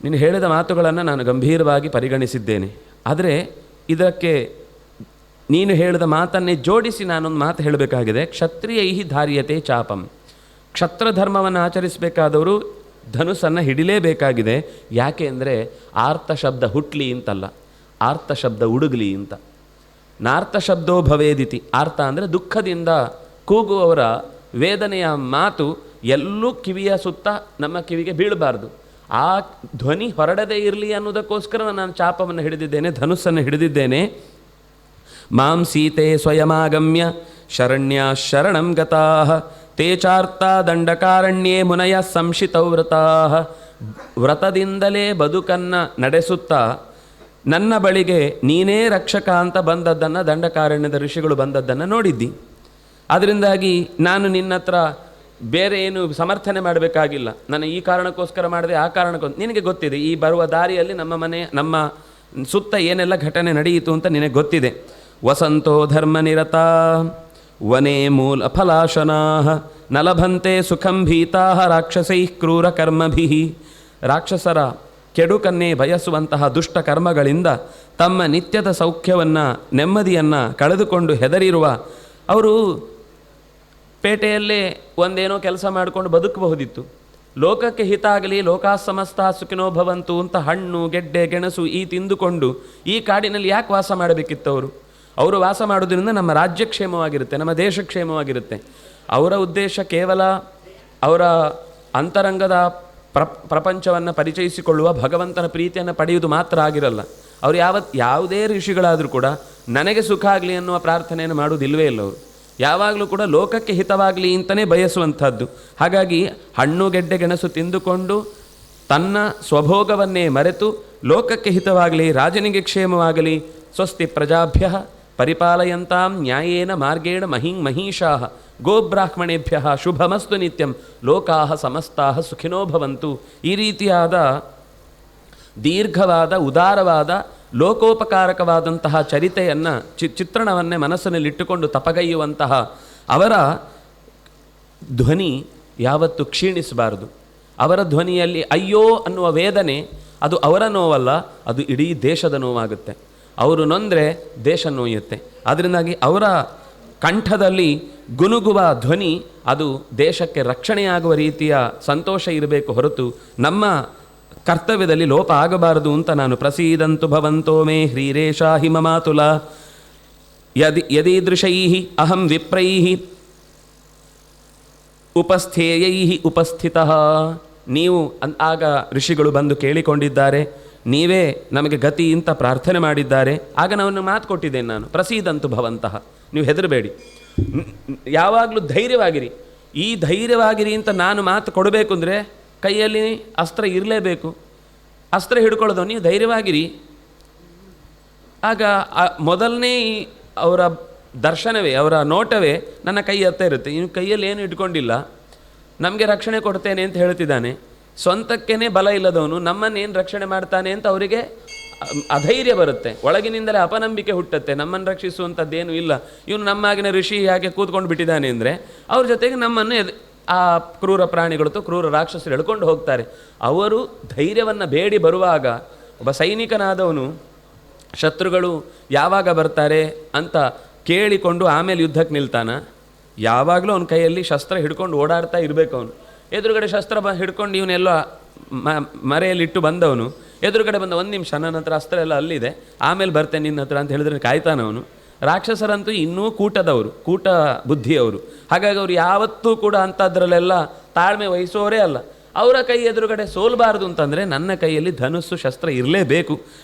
ನೀನು ಹೇಳಿದ ಮಾತುಗಳನ್ನು ನಾನು ಗಂಭೀರವಾಗಿ ಪರಿಗಣಿಸಿದ್ದೇನೆ, ಆದರೆ ಇದಕ್ಕೆ ನೀನು ಹೇಳಿದ ಮಾತನ್ನೇ ಜೋಡಿಸಿ ನಾನೊಂದು ಮಾತು ಹೇಳಬೇಕಾಗಿದೆ. ಕ್ಷತ್ರಿಯೈ ಧಾರ್ಯತೆ ಚಾಪಂ, ಕ್ಷತ್ರ ಧರ್ಮವನ್ನು ಆಚರಿಸಬೇಕಾದವರು ಧನುಸ್ಸನ್ನು ಹಿಡಿಲೇಬೇಕಾಗಿದೆ. ಯಾಕೆ ಅಂದರೆ ಆರ್ಥ ಶಬ್ದ ಹುಟ್ಲಿ ಅಂತಲ್ಲ, ಆರ್ಥ ಶಬ್ದ ಉಡುಗಲಿ ಅಂತ. ನಾರ್ಥ ಶಬ್ದೋ ಭವೇದಿತಿ, ಆರ್ಥ ಅಂದರೆ ದುಃಖದಿಂದ ಕೂಗುವವರ ವೇದನೆಯ ಮಾತು ಎಲ್ಲೂ ಕಿವಿಯ ಸುತ್ತ ನಮ್ಮ ಕಿವಿಗೆ ಬೀಳಬಾರ್ದು. ಆ ಧ್ವನಿ ಹೊರಡದೇ ಇರಲಿ ಅನ್ನೋದಕ್ಕೋಸ್ಕರ ನಾನು ಚಾಪವನ್ನು ಹಿಡಿದಿದ್ದೇನೆ, ಧನುಸ್ಸನ್ನು ಹಿಡಿದಿದ್ದೇನೆ. ಮಾಂ ಸೀತೆ ಸ್ವಯಮಾಗಮ್ಯ ಶರಣ್ಯ ಶರಣಂ ಗತಾಃ ತೇ ಚಾರ್ಥ ದಂಡಕಾರಣ್ಯೇ ಮುನಯ ಸಂಶಿತೌ ವ್ರತಾಃ. ವ್ರತದಿಂದಲೇ ಬದುಕನ್ನು ನಡೆಸುತ್ತಾ ನನ್ನ ಬಳಿಗೆ ನೀನೇ ರಕ್ಷಕ ಅಂತ ಬಂದದ್ದನ್ನು, ದಂಡಕಾರಣ್ಯದ ಋಷಿಗಳು ಬಂದದ್ದನ್ನು ನೋಡಿದ್ದಿ. ಅದರಿಂದಾಗಿ ನಾನು ನಿನ್ನ ಹತ್ರ ಬೇರೆ ಏನು ಸಮರ್ಥನೆ ಮಾಡಬೇಕಾಗಿಲ್ಲ. ನಾನು ಈ ಕಾರಣಕ್ಕೋಸ್ಕರ ಮಾಡಿದೆ, ಆ ಕಾರಣಕ್ಕೋಸ್ಕರ. ನಿನಗೆ ಗೊತ್ತಿದೆ ಈ ಬರುವ ದಾರಿಯಲ್ಲಿ ನಮ್ಮ ಸುತ್ತ ಏನೆಲ್ಲ ಘಟನೆ ನಡೆಯಿತು ಅಂತ ನಿನಗೆ ಗೊತ್ತಿದೆ. ವಸಂತೋ ಧರ್ಮ ನಿರತ ವನೇ ಮೂಲ ಫಲಾಶನಾ ನಲಭಂತೆ ಸುಖಂ ಭೀತಾ ರಾಕ್ಷಸೈ ಕ್ರೂರ ಕರ್ಮಭಿ. ರಾಕ್ಷಸರ ಕೆಡುಕನ್ನೇ ಬಯಸುವಂತಹ ದುಷ್ಟ ಕರ್ಮಗಳಿಂದ ತಮ್ಮ ನಿತ್ಯದ ಸೌಖ್ಯವನ್ನು, ನೆಮ್ಮದಿಯನ್ನು ಕಳೆದುಕೊಂಡು ಹೆದರಿರುವ ಅವರು ಪೇಟೆಯಲ್ಲೇ ಒಂದೇನೋ ಕೆಲಸ ಮಾಡಿಕೊಂಡು ಬದುಕಬಹುದಿತ್ತು. ಲೋಕಕ್ಕೆ ಹಿತ ಆಗಲಿ, ಲೋಕಾ ಸಮಸ್ತ ಸುಖಿನೋ ಭವಂತು ಅಂತ ಹಣ್ಣು ಗೆಡ್ಡೆ ಗೆಣಸು ಈ ತಿಂದುಕೊಂಡು ಈ ಕಾಡಿನಲ್ಲಿ ಯಾಕೆ ವಾಸ ಮಾಡಬೇಕಿತ್ತು? ಅವರು ವಾಸ ಮಾಡೋದ್ರಿಂದ ನಮ್ಮ ರಾಜ್ಯ ಕ್ಷೇಮವಾಗಿರುತ್ತೆ, ನಮ್ಮ ದೇಶ ಕ್ಷೇಮವಾಗಿರುತ್ತೆ. ಅವರ ಉದ್ದೇಶ ಕೇವಲ ಅವರ ಅಂತರಂಗದ ಪ್ರಪಂಚವನ್ನು ಪರಿಚಯಿಸಿಕೊಳ್ಳುವ ಭಗವಂತನ ಪ್ರೀತಿಯನ್ನು ಪಡೆಯುವುದು ಮಾತ್ರ ಆಗಿರಲ್ಲ. ಅವರು ಯಾವುದೇ ಋಷಿಗಳಾದರೂ ಕೂಡ ನನಗೆ ಸುಖ ಆಗಲಿ ಅನ್ನುವ ಪ್ರಾರ್ಥನೆಯನ್ನು ಮಾಡುವುದಿಲ್ಲವೇ ಇಲ್ಲ. ಅವರು ಯಾವಾಗಲೂ ಕೂಡ ಲೋಕಕ್ಕೆ ಹಿತವಾಗಲಿ ಅಂತಲೇ ಬಯಸುವಂಥದ್ದು. ಹಾಗಾಗಿ ಹಣ್ಣು ಗೆಡ್ಡೆ ಗೆಣಸು ತಿಂದುಕೊಂಡು ತನ್ನ ಸ್ವಭೋಗವನ್ನೇ ಮರೆತು ಲೋಕಕ್ಕೆ ಹಿತವಾಗಲಿ, ರಾಜನಿಗೆ ಕ್ಷೇಮವಾಗಲಿ, ಸ್ವಸ್ತಿ ಪ್ರಜಾಭ್ಯ ಪರಿಪಾಲಯಂತಾಂ ನ್ಯಾಯೇನ ಮಾರ್ಗೇಣ ಮಹೀಷಾಃ ಗೋಬ್ರಾಹ್ಮಣೇಭ್ಯ ಶುಭಮಸ್ತು ನಿತ್ಯಂ ಲೋಕಾಃ ಸಮಸ್ತಾಃ ಸುಖಿನೋ ಭವಂತು. ಈ ರೀತಿಯಾದ ದೀರ್ಘವಾದ ಉದಾರವಾದ ಲೋಕೋಪಕಾರಕವಾದಂತಹ ಚರಿತೆಯನ್ನು ಚಿತ್ರಣವನ್ನೇ ಮನಸ್ಸಿನಲ್ಲಿಟ್ಟುಕೊಂಡು ತಪಗೈಯುವಂತಹ ಅವರ ಧ್ವನಿ ಯಾವತ್ತೂ ಕ್ಷೀಣಿಸಬಾರದು. ಅವರ ಧ್ವನಿಯಲ್ಲಿ ಅಯ್ಯೋ ಅನ್ನುವ ವೇದನೆ ಅದು ಅವರ ನೋವಲ್ಲ, ಅದು ಇಡೀ ದೇಶದ ನೋವಾಗುತ್ತೆ. ಅವರು ನೊಂದರೆ ದೇಶ ನೋಯುತ್ತೆ. ಅದರಿಂದಾಗಿ ಅವರ ಕಂಠದಲ್ಲಿ ಗುನುಗುವ ಧ್ವನಿ ಅದು ದೇಶಕ್ಕೆ ರಕ್ಷಣೆಯಾಗುವ ರೀತಿಯ ಸಂತೋಷ ಇರಬೇಕು ಹೊರತು ನಮ್ಮ ಕರ್ತವ್ಯದಲ್ಲಿ ಲೋಪ ಆಗಬಾರದು ಅಂತ ನಾನು ಪ್ರಸೀದಂತು ಭವಂತೋ ಮೇ ಹ್ರೀರೇಷಾ ಹಿಮಮಾತುಲ ಯದೀದೃಶೈ ಅಹಂ ವಿಪ್ರೈ ಉಪಸ್ಥೇಯೈ ಉಪಸ್ಥಿತಃ. ನೀವು ಆಗ ಋಷಿಗಳು ಬಂದು ಕೇಳಿಕೊಂಡಿದ್ದಾರೆ, ನೀವೇ ನಮಗೆ ಗತಿ ಅಂತ ಪ್ರಾರ್ಥನೆ ಮಾಡಿದ್ದಾರೆ. ಆಗ ನಾನು ಮಾತು ಕೊಟ್ಟಿದ್ದೇನೆ, ನಾನು ಪ್ರಸೀದಂತು ಭವಂತಹ, ನೀವು ಹೆದರಬೇಡಿ, ಯಾವಾಗಲೂ ಧೈರ್ಯವಾಗಿರಿ. ಈ ಧೈರ್ಯವಾಗಿರಿ ಅಂತ ನಾನು ಮಾತು ಕೊಡಬೇಕು ಅಂದರೆ ಕೈಯಲ್ಲಿ ಅಸ್ತ್ರ ಇರಲೇಬೇಕು. ಅಸ್ತ್ರ ಹಿಡ್ಕೊಳ್ಳೋದು ನೀವು ಧೈರ್ಯವಾಗಿರಿ. ಆಗ ಮೊದಲನೇ ಅವರ ದರ್ಶನವೇ, ಅವರ ನೋಟವೇ ನನ್ನ ಕೈ ಹತ್ತ ಇರುತ್ತೆ. ಇನ್ನು ಕೈಯಲ್ಲಿ ಏನು ಇಟ್ಕೊಂಡಿಲ್ಲ, ನಮಗೆ ರಕ್ಷಣೆ ಕೊಡ್ತೇನೆ ಅಂತ ಹೇಳ್ತಿದ್ದಾನೆ. ಸ್ವಂತಕ್ಕೇ ಬಲ ಇಲ್ಲದವನು ನಮ್ಮನ್ನೇನು ರಕ್ಷಣೆ ಮಾಡ್ತಾನೆ ಅಂತ ಅವರಿಗೆ ಅಧೈರ್ಯ ಬರುತ್ತೆ, ಒಳಗಿನಿಂದಲೇ ಅಪನಂಬಿಕೆ ಹುಟ್ಟುತ್ತೆ. ನಮ್ಮನ್ನು ರಕ್ಷಿಸುವಂಥದ್ದೇನೂ ಇಲ್ಲ, ಇವನು ನಮ್ಮಾಗಿನ ಋಷಿ ಯಾಕೆ ಕೂತ್ಕೊಂಡು ಬಿಟ್ಟಿದ್ದಾನೆ ಅಂದರೆ ಅವ್ರ ಜೊತೆಗೆ ನಮ್ಮನ್ನು ಆ ಕ್ರೂರ ಪ್ರಾಣಿಗಳು ಕ್ರೂರ ರಾಕ್ಷಸರು ಎಳ್ಕೊಂಡು ಹೋಗ್ತಾರೆ. ಅವರು ಧೈರ್ಯವನ್ನು ಬೇಡಿ ಬರುವಾಗ ಒಬ್ಬ ಸೈನಿಕನಾದವನು ಶತ್ರುಗಳು ಯಾವಾಗ ಬರ್ತಾರೆ ಅಂತ ಕೇಳಿಕೊಂಡು ಆಮೇಲೆ ಯುದ್ಧಕ್ಕೆ ನಿಲ್ತಾನ. ಯಾವಾಗಲೂ ಅವನ ಕೈಯಲ್ಲಿ ಶಸ್ತ್ರ ಹಿಡ್ಕೊಂಡು ಓಡಾಡ್ತಾ ಇರಬೇಕು. ಅವನು ಎದುರುಗಡೆ ಶಸ್ತ್ರ ಹಿಡ್ಕೊಂಡು ಇವನೆಲ್ಲ ಮರೆಯಲ್ಲಿಟ್ಟು ಬಂದವನು ಎದುರುಗಡೆ ಬಂದ, ಒಂದು ನಿಮಿಷ, ನನ್ನ ಹತ್ರ ಅಸ್ತ್ರ ಎಲ್ಲ ಅಲ್ಲಿದೆ, ಆಮೇಲೆ ಬರ್ತೇನೆ ನಿನ್ನ ಹತ್ರ ಅಂತ ಹೇಳಿದ್ರೆ ಕಾಯ್ತಾನವನು. ರಾಕ್ಷಸರಂತೂ ಇನ್ನೂ ಕೂಟದವರು, ಕೂಟ ಬುದ್ಧಿಯವರು. ಹಾಗಾಗಿ ಅವರು ಯಾವತ್ತೂ ಕೂಡ ಅಂಥದ್ರಲ್ಲೆಲ್ಲ ತಾಳ್ಮೆ ವಹಿಸೋರೇ ಅಲ್ಲ. ಅವರ ಕೈ ಎದುರುಗಡೆ ಸೋಲಬಾರ್ದು ಅಂತಂದರೆ ನನ್ನ ಕೈಯಲ್ಲಿ ಧನುಸ್ಸು ಶಸ್ತ್ರ ಇರಲೇಬೇಕು.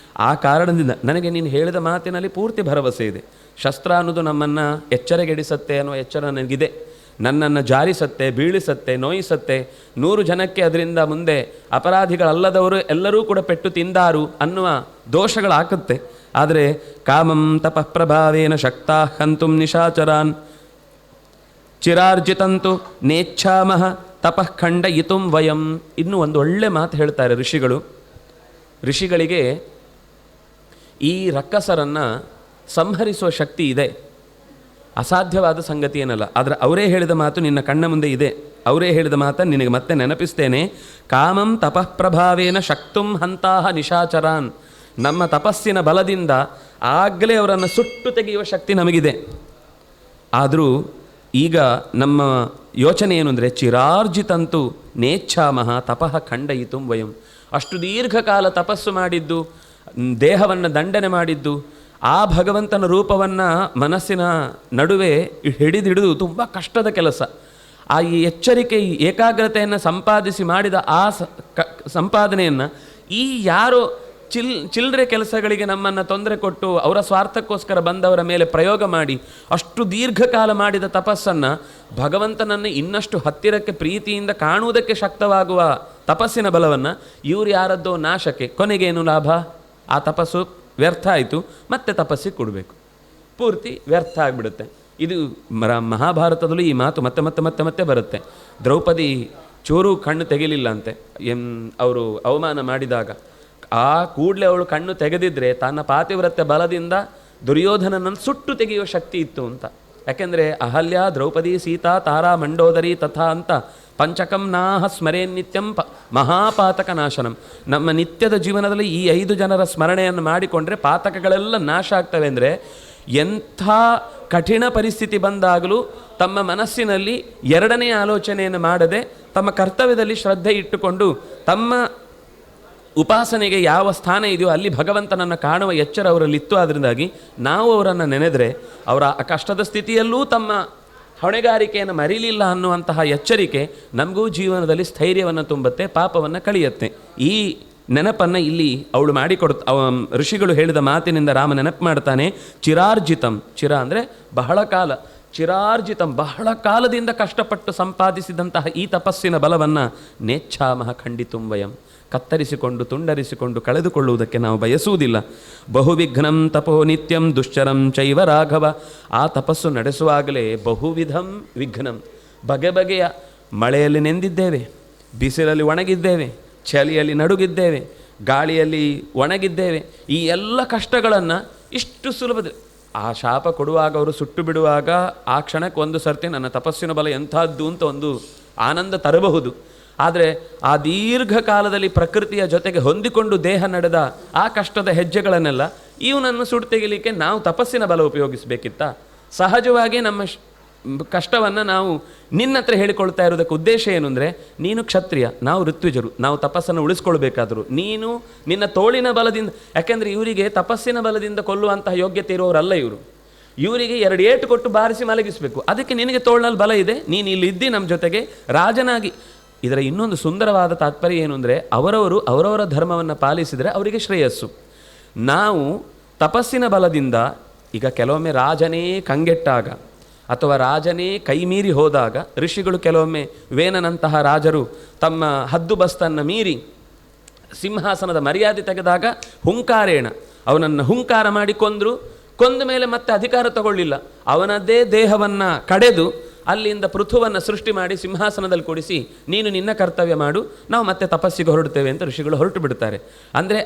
ಆ ಕಾರಣದಿಂದ ನನಗೆ ನೀನು ಹೇಳಿದ ಮಾತಿನಲ್ಲಿ ಪೂರ್ತಿ ಭರವಸೆ ಇದೆ. ಶಸ್ತ್ರ ಅನ್ನೋದು ನಮ್ಮನ್ನು ಎಚ್ಚರಗೆಡಿಸತ್ತೆ ಅನ್ನೋ ಎಚ್ಚರ ನನಗಿದೆ. ನನ್ನನ್ನು ಜಾರಿಸತ್ತೆ, ಬೀಳಿಸತ್ತೆ, ನೋಯಿಸತ್ತೆ. 100 ಜನಕ್ಕೆ ಅದರಿಂದ ಮುಂದೆ ಅಪರಾಧಿಗಳಲ್ಲದವರು ಎಲ್ಲರೂ ಕೂಡ ಪೆಟ್ಟು ತಿಂದಾರು ಅನ್ನುವ ದೋಷಗಳಾಗುತ್ತೆ. ಆದರೆ ಕಾಮಂ ತಪಃ ಪ್ರಭಾವೇನ ಶಕ್ತಾ ಹಂತುಂ ನಿಶಾಚರಾನ್ ಚಿರಾರ್ಜಿತಂತು ನೇಚ್ಛಾಮಹ ತಪಃ ಖಂಡಯಿತುಂ ವಯಂ. ಇನ್ನೂ ಒಂದು ಒಳ್ಳೆ ಮಾತು ಹೇಳ್ತಾರೆ ಋಷಿಗಳು. ಋಷಿಗಳಿಗೆ ಈ ರಕ್ಕಸರನ್ನು ಸಂಹರಿಸುವ ಶಕ್ತಿ ಇದೆ, ಅಸಾಧ್ಯವಾದ ಸಂಗತಿ ಏನಲ್ಲ. ಆದರೆ ಅವರೇ ಹೇಳಿದ ಮಾತು ನಿನ್ನ ಕಣ್ಣ ಮುಂದೆ ಇದೆ. ಅವರೇ ಹೇಳಿದ ಮಾತನ್ನು ನಿನಗೆ ಮತ್ತೆ ನೆನಪಿಸ್ತೇನೆ. ಕಾಮಂ ತಪಃ ಪ್ರಭಾವೇನ ಶಕ್ತುಂ ಹಂತಾಹ ನಿಶಾಚರಾನ್. ನಮ್ಮ ತಪಸ್ಸಿನ ಬಲದಿಂದ ಆಗಲೇ ಅವರನ್ನು ಸುಟ್ಟು ತೆಗೆಯುವ ಶಕ್ತಿ ನಮಗಿದೆ. ಆದರೂ ಈಗ ನಮ್ಮ ಯೋಚನೆ ಏನು ಅಂದರೆ ಚಿರಾರ್ಜಿತಂತು ನೇಚ್ಛಾಮಹ ತಪಃ ಖಂಡಯಿತುಂ ವಯಂ. ಅಷ್ಟು ದೀರ್ಘಕಾಲ ತಪಸ್ಸು ಮಾಡಿದ್ದು, ದೇಹವನ್ನು ದಂಡನೆ ಮಾಡಿದ್ದು, ಆ ಭಗವಂತನ ರೂಪವನ್ನು ಮನಸ್ಸಿನ ನಡುವೆ ಹಿಡಿದಿಡಿದು ತುಂಬ ಕಷ್ಟದ ಕೆಲಸ. ಆ ಈ ಎಚ್ಚರಿಕೆ, ಏಕಾಗ್ರತೆಯನ್ನು ಸಂಪಾದಿಸಿ ಮಾಡಿದ ಆ ಸಂಪಾದನೆಯನ್ನು ಈ ಯಾರೋ ಚಿಲ್ಲರೆ ಕೆಲಸಗಳಿಗೆ ನಮ್ಮನ್ನು ತೊಂದರೆ ಕೊಟ್ಟು ಅವರ ಸ್ವಾರ್ಥಕ್ಕೋಸ್ಕರ ಬಂದವರ ಮೇಲೆ ಪ್ರಯೋಗ ಮಾಡಿ ಅಷ್ಟು ದೀರ್ಘಕಾಲ ಮಾಡಿದ ತಪಸ್ಸನ್ನು ಭಗವಂತನನ್ನು ಇನ್ನಷ್ಟು ಹತ್ತಿರಕ್ಕೆ ಪ್ರೀತಿಯಿಂದ ಕಾಣುವುದಕ್ಕೆ ಶಕ್ತವಾಗುವ ತಪಸ್ಸಿನ ಬಲವನ್ನು ಇವರು ಯಾರದ್ದೋ ನಾಶಕ್ಕೆ, ಕೊನೆಗೇನು ಲಾಭ? ಆ ತಪಸ್ಸು ವ್ಯರ್ಥ ಆಯಿತು, ಮತ್ತೆ ತಪಸ್ಸಿಗೆ ಕೊಡಬೇಕು, ಪೂರ್ತಿ ವ್ಯರ್ಥ ಆಗಿಬಿಡುತ್ತೆ. ಇದು ಮಹಾಭಾರತದಲ್ಲೂ ಈ ಮಾತು ಮತ್ತೆ ಮತ್ತೆ ಮತ್ತೆ ಮತ್ತೆ ಬರುತ್ತೆ. ದ್ರೌಪದಿ ಚೂರು ಕಣ್ಣು ತೆಗಿಲಿಲ್ಲ ಅಂತೆ ಅವರು ಅವಮಾನ ಮಾಡಿದಾಗ. ಆ ಕೂಡಲೇ ಅವಳು ಕಣ್ಣು ತೆಗೆದಿದ್ರೆ ತನ್ನ ಪಾತಿವ್ರತ್ಯ ಬಲದಿಂದ ದುರ್ಯೋಧನನನ್ನು ಸುಟ್ಟು ತೆಗೆಯುವ ಶಕ್ತಿ ಇತ್ತು ಅಂತ. ಯಾಕೆಂದರೆ ಅಹಲ್ಯ, ದ್ರೌಪದಿ, ಸೀತಾ, ತಾರಾ, ಮಂಡೋದರಿ ತಥಾ ಅಂತ ಪಂಚಕಂ ನಾಹ ಸ್ಮರೇ ನಿತ್ಯಂ ಮಹಾಪಾತಕ ನಾಶನಂ. ನಮ್ಮ ನಿತ್ಯದ ಜೀವನದಲ್ಲಿ ಈ 5 ಜನರ ಸ್ಮರಣೆಯನ್ನು ಮಾಡಿಕೊಂಡ್ರೆ ಪಾತಕಗಳೆಲ್ಲ ನಾಶ ಆಗ್ತವೆ. ಅಂದರೆ ಎಂಥ ಕಠಿಣ ಪರಿಸ್ಥಿತಿ ಬಂದಾಗಲೂ ತಮ್ಮ ಮನಸ್ಸಿನಲ್ಲಿ ಎರಡನೇ ಆಲೋಚನೆಯನ್ನು ಮಾಡದೆ ತಮ್ಮ ಕರ್ತವ್ಯದಲ್ಲಿ ಶ್ರದ್ಧೆ ಇಟ್ಟುಕೊಂಡು ತಮ್ಮ ಉಪಾಸನೆಗೆ ಯಾವ ಸ್ಥಾನ ಇದೆಯೋ ಅಲ್ಲಿ ಭಗವಂತನನ್ನು ಕಾಣುವ ಎಚ್ಚರ ಅವರಲ್ಲಿತ್ತು. ಅದರಿಂದಾಗಿ ನಾವು ಅವರನ್ನು ನೆನೆದರೆ ಅವರ ಕಷ್ಟದ ಸ್ಥಿತಿಯಲ್ಲೂ ತಮ್ಮ ಹೊಣೆಗಾರಿಕೆಯನ್ನು ಮರೀಲಿಲ್ಲ ಅನ್ನುವಂತಹ ಎಚ್ಚರಿಕೆ ನಮಗೂ ಜೀವನದಲ್ಲಿ ಸ್ಥೈರ್ಯವನ್ನು ತುಂಬುತ್ತೆ, ಪಾಪವನ್ನು ಕಳೆಯುತ್ತೆ. ಈ ನೆನಪನ್ನು ಇಲ್ಲಿ ಅವಳು ಋಷಿಗಳು ಹೇಳಿದ ಮಾತಿನಿಂದ ರಾಮ ನೆನಪು ಮಾಡ್ತಾನೆ. ಚಿರಾರ್ಜಿತಂ, ಚಿರ ಅಂದರೆ ಬಹಳ ಕಾಲ, ಚಿರಾರ್ಜಿತಂ ಬಹಳ ಕಾಲದಿಂದ ಕಷ್ಟಪಟ್ಟು ಸಂಪಾದಿಸಿದಂತಹ ಈ ತಪಸ್ಸಿನ ಬಲವನ್ನು ನೇಚ್ಛಾಮಹ ಖಂಡಿತುಂ ವಯಂ, ಕತ್ತರಿಸಿಕೊಂಡು ತುಂಡರಿಸಿಕೊಂಡು ಕಳೆದುಕೊಳ್ಳುವುದಕ್ಕೆ ನಾವು ಬಯಸುವುದಿಲ್ಲ. ಬಹುವಿಘ್ನಂ ತಪೋ ನಿತ್ಯಂ ದುಶ್ಚರಂ ಚೈವ ರಾಘವ. ಆ ತಪಸ್ಸು ನಡೆಸುವಾಗಲೇ ಬಹುವಿಧಂ ವಿಘ್ನಂ, ಬಗೆ ಬಗೆಯ ಮಳೆಯಲ್ಲಿ ನೆಂದಿದ್ದೇವೆ, ಬಿಸಿಲಲ್ಲಿ ಒಣಗಿದ್ದೇವೆ, ಚಳಿಯಲ್ಲಿ ನಡುಗಿದ್ದೇವೆ, ಗಾಳಿಯಲ್ಲಿ ಒಣಗಿದ್ದೇವೆ. ಈ ಎಲ್ಲ ಕಷ್ಟಗಳನ್ನು ಇಷ್ಟು ಸುಲಭದ ಆ ಶಾಪ ಕೊಡುವಾಗ ಅವರು ಸುಟ್ಟು ಬಿಡುವಾಗ ಆ ಕ್ಷಣಕ್ಕೆ ಒಂದು ಸರ್ತಿ ನನ್ನ ತಪಸ್ಸಿನ ಬಲ ಎಂಥದ್ದು ಅಂತ ಒಂದು ಆನಂದ ತರಬಹುದು. ಆದರೆ ಆ ದೀರ್ಘಕಾಲದಲ್ಲಿ ಪ್ರಕೃತಿಯ ಜೊತೆಗೆ ಹೊಂದಿಕೊಂಡು ದೇಹ ನಡೆದ ಆ ಕಷ್ಟದ ಹೆಜ್ಜೆಗಳನ್ನೆಲ್ಲ ಇವನನ್ನು ಸುಟ್ಟು ತೆಗಿಲಿಕ್ಕೆ ನಾವು ತಪಸ್ಸಿನ ಬಲ ಉಪಯೋಗಿಸಬೇಕಿತ್ತ? ಸಹಜವಾಗಿ ನಮ್ಮ ಕಷ್ಟವನ್ನು ನಾವು ನಿನ್ನ ಹತ್ರ ಹೇಳಿಕೊಳ್ತಾ ಇರೋದಕ್ಕೆ ಉದ್ದೇಶ ಏನು ಅಂದರೆ, ನೀನು ಕ್ಷತ್ರಿಯ, ನಾವು ಋತ್ವಿಜರು, ನಾವು ತಪಸ್ಸನ್ನು ಉಳಿಸ್ಕೊಳ್ಬೇಕಾದ್ರು ನೀನು ನಿನ್ನ ತೋಳಿನ ಬಲದಿಂದ, ಯಾಕೆಂದರೆ ಇವರಿಗೆ ತಪಸ್ಸಿನ ಬಲದಿಂದ ಕೊಲ್ಲುವಂತಹ ಯೋಗ್ಯತೆ ಇರೋರಲ್ಲ ಇವರು. ಇವರಿಗೆ 2 ಏಟು ಕೊಟ್ಟು ಬಾರಿಸಿ ಮಲಗಿಸಬೇಕು. ಅದಕ್ಕೆ ನಿನಗೆ ತೋಳಿನಲ್ಲಿ ಬಲ ಇದೆ, ನೀನು ಇಲ್ಲಿ ಇದ್ದಿ ನಮ್ಮ ಜೊತೆಗೆ ರಾಜನಾಗಿ. ಇದರ ಇನ್ನೊಂದು ಸುಂದರವಾದ ತಾತ್ಪರ್ಯ ಏನು ಅಂದರೆ, ಅವರವರ ಧರ್ಮವನ್ನು ಪಾಲಿಸಿದರೆ ಅವರಿಗೆ ಶ್ರೇಯಸ್ಸು. ನಾವು ತಪಸ್ಸಿನ ಬಲದಿಂದ, ಈಗ ಕೆಲವೊಮ್ಮೆ ರಾಜನೇ ಕಂಗೆಟ್ಟಾಗ ಅಥವಾ ರಾಜನೇ ಕೈಮೀರಿ ಹೋದಾಗ, ಋಷಿಗಳು ಕೆಲವೊಮ್ಮೆ ವೇನನಂತಹ ರಾಜರು ತಮ್ಮ ಹದ್ದು ಬಸ್ತನ್ನು ಮೀರಿ ಸಿಂಹಾಸನದ ಮರ್ಯಾದೆ ತೆಗೆದಾಗ ಹುಂಕಾರೇಣ ಅವನನ್ನು ಹುಂಕಾರ ಮಾಡಿ ಕೊಂದ ಮೇಲೆ ಮತ್ತೆ ಅಧಿಕಾರ ತಗೊಳ್ಳಿಲ್ಲ, ಅವನದ್ದೇ ದೇಹವನ್ನು ಕಡೆದು ಅಲ್ಲಿಂದ ಪೃಥುವನ್ನು ಸೃಷ್ಟಿ ಮಾಡಿ ಸಿಂಹಾಸನದಲ್ಲಿ ಕೂಡಿಸಿ ನೀನು ನಿನ್ನ ಕರ್ತವ್ಯ ಮಾಡು, ನಾವು ಮತ್ತೆ ತಪಸ್ಸಿಗೆ ಹೊರಡ್ತೇವೆ ಅಂತ ಋಷಿಗಳು ಹೊರಟು ಬಿಡ್ತಾರೆ. ಅಂದರೆ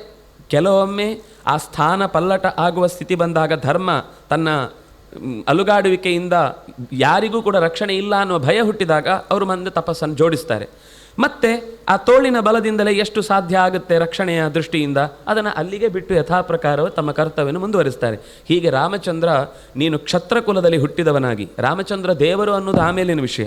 ಕೆಲವೊಮ್ಮೆ ಆ ಸ್ಥಾನ ಪಲ್ಲಟ ಆಗುವ ಸ್ಥಿತಿ ಬಂದಾಗ ಧರ್ಮ ತನ್ನ ಅಲುಗಾಡುವಿಕೆಯಿಂದ ಯಾರಿಗೂ ಕೂಡ ರಕ್ಷಣೆ ಇಲ್ಲ ಅನ್ನುವ ಭಯ ಹುಟ್ಟಿದಾಗ ಅವರು ಮುಂದೆ ತಪಸ್ಸನ್ನು ಜೋಡಿಸ್ತಾರೆ. ಮತ್ತು ಆ ತೋಳಿನ ಬಲದಿಂದಲೇ ಎಷ್ಟು ಸಾಧ್ಯ ಆಗುತ್ತೆ ರಕ್ಷಣೆಯ ದೃಷ್ಟಿಯಿಂದ ಅದನ್ನು ಅಲ್ಲಿಗೆ ಬಿಟ್ಟು ಯಥಾಪ್ರಕಾರವು ತಮ್ಮ ಕರ್ತವ್ಯವನ್ನು ಮುಂದುವರಿಸ್ತಾರೆ. ಹೀಗೆ ರಾಮಚಂದ್ರ, ನೀನು ಕ್ಷತ್ರ ಕುಲದಲ್ಲಿ ಹುಟ್ಟಿದವನಾಗಿ, ರಾಮಚಂದ್ರ ದೇವರು ಅನ್ನೋದು ಆಮೇಲಿನ ವಿಷಯ,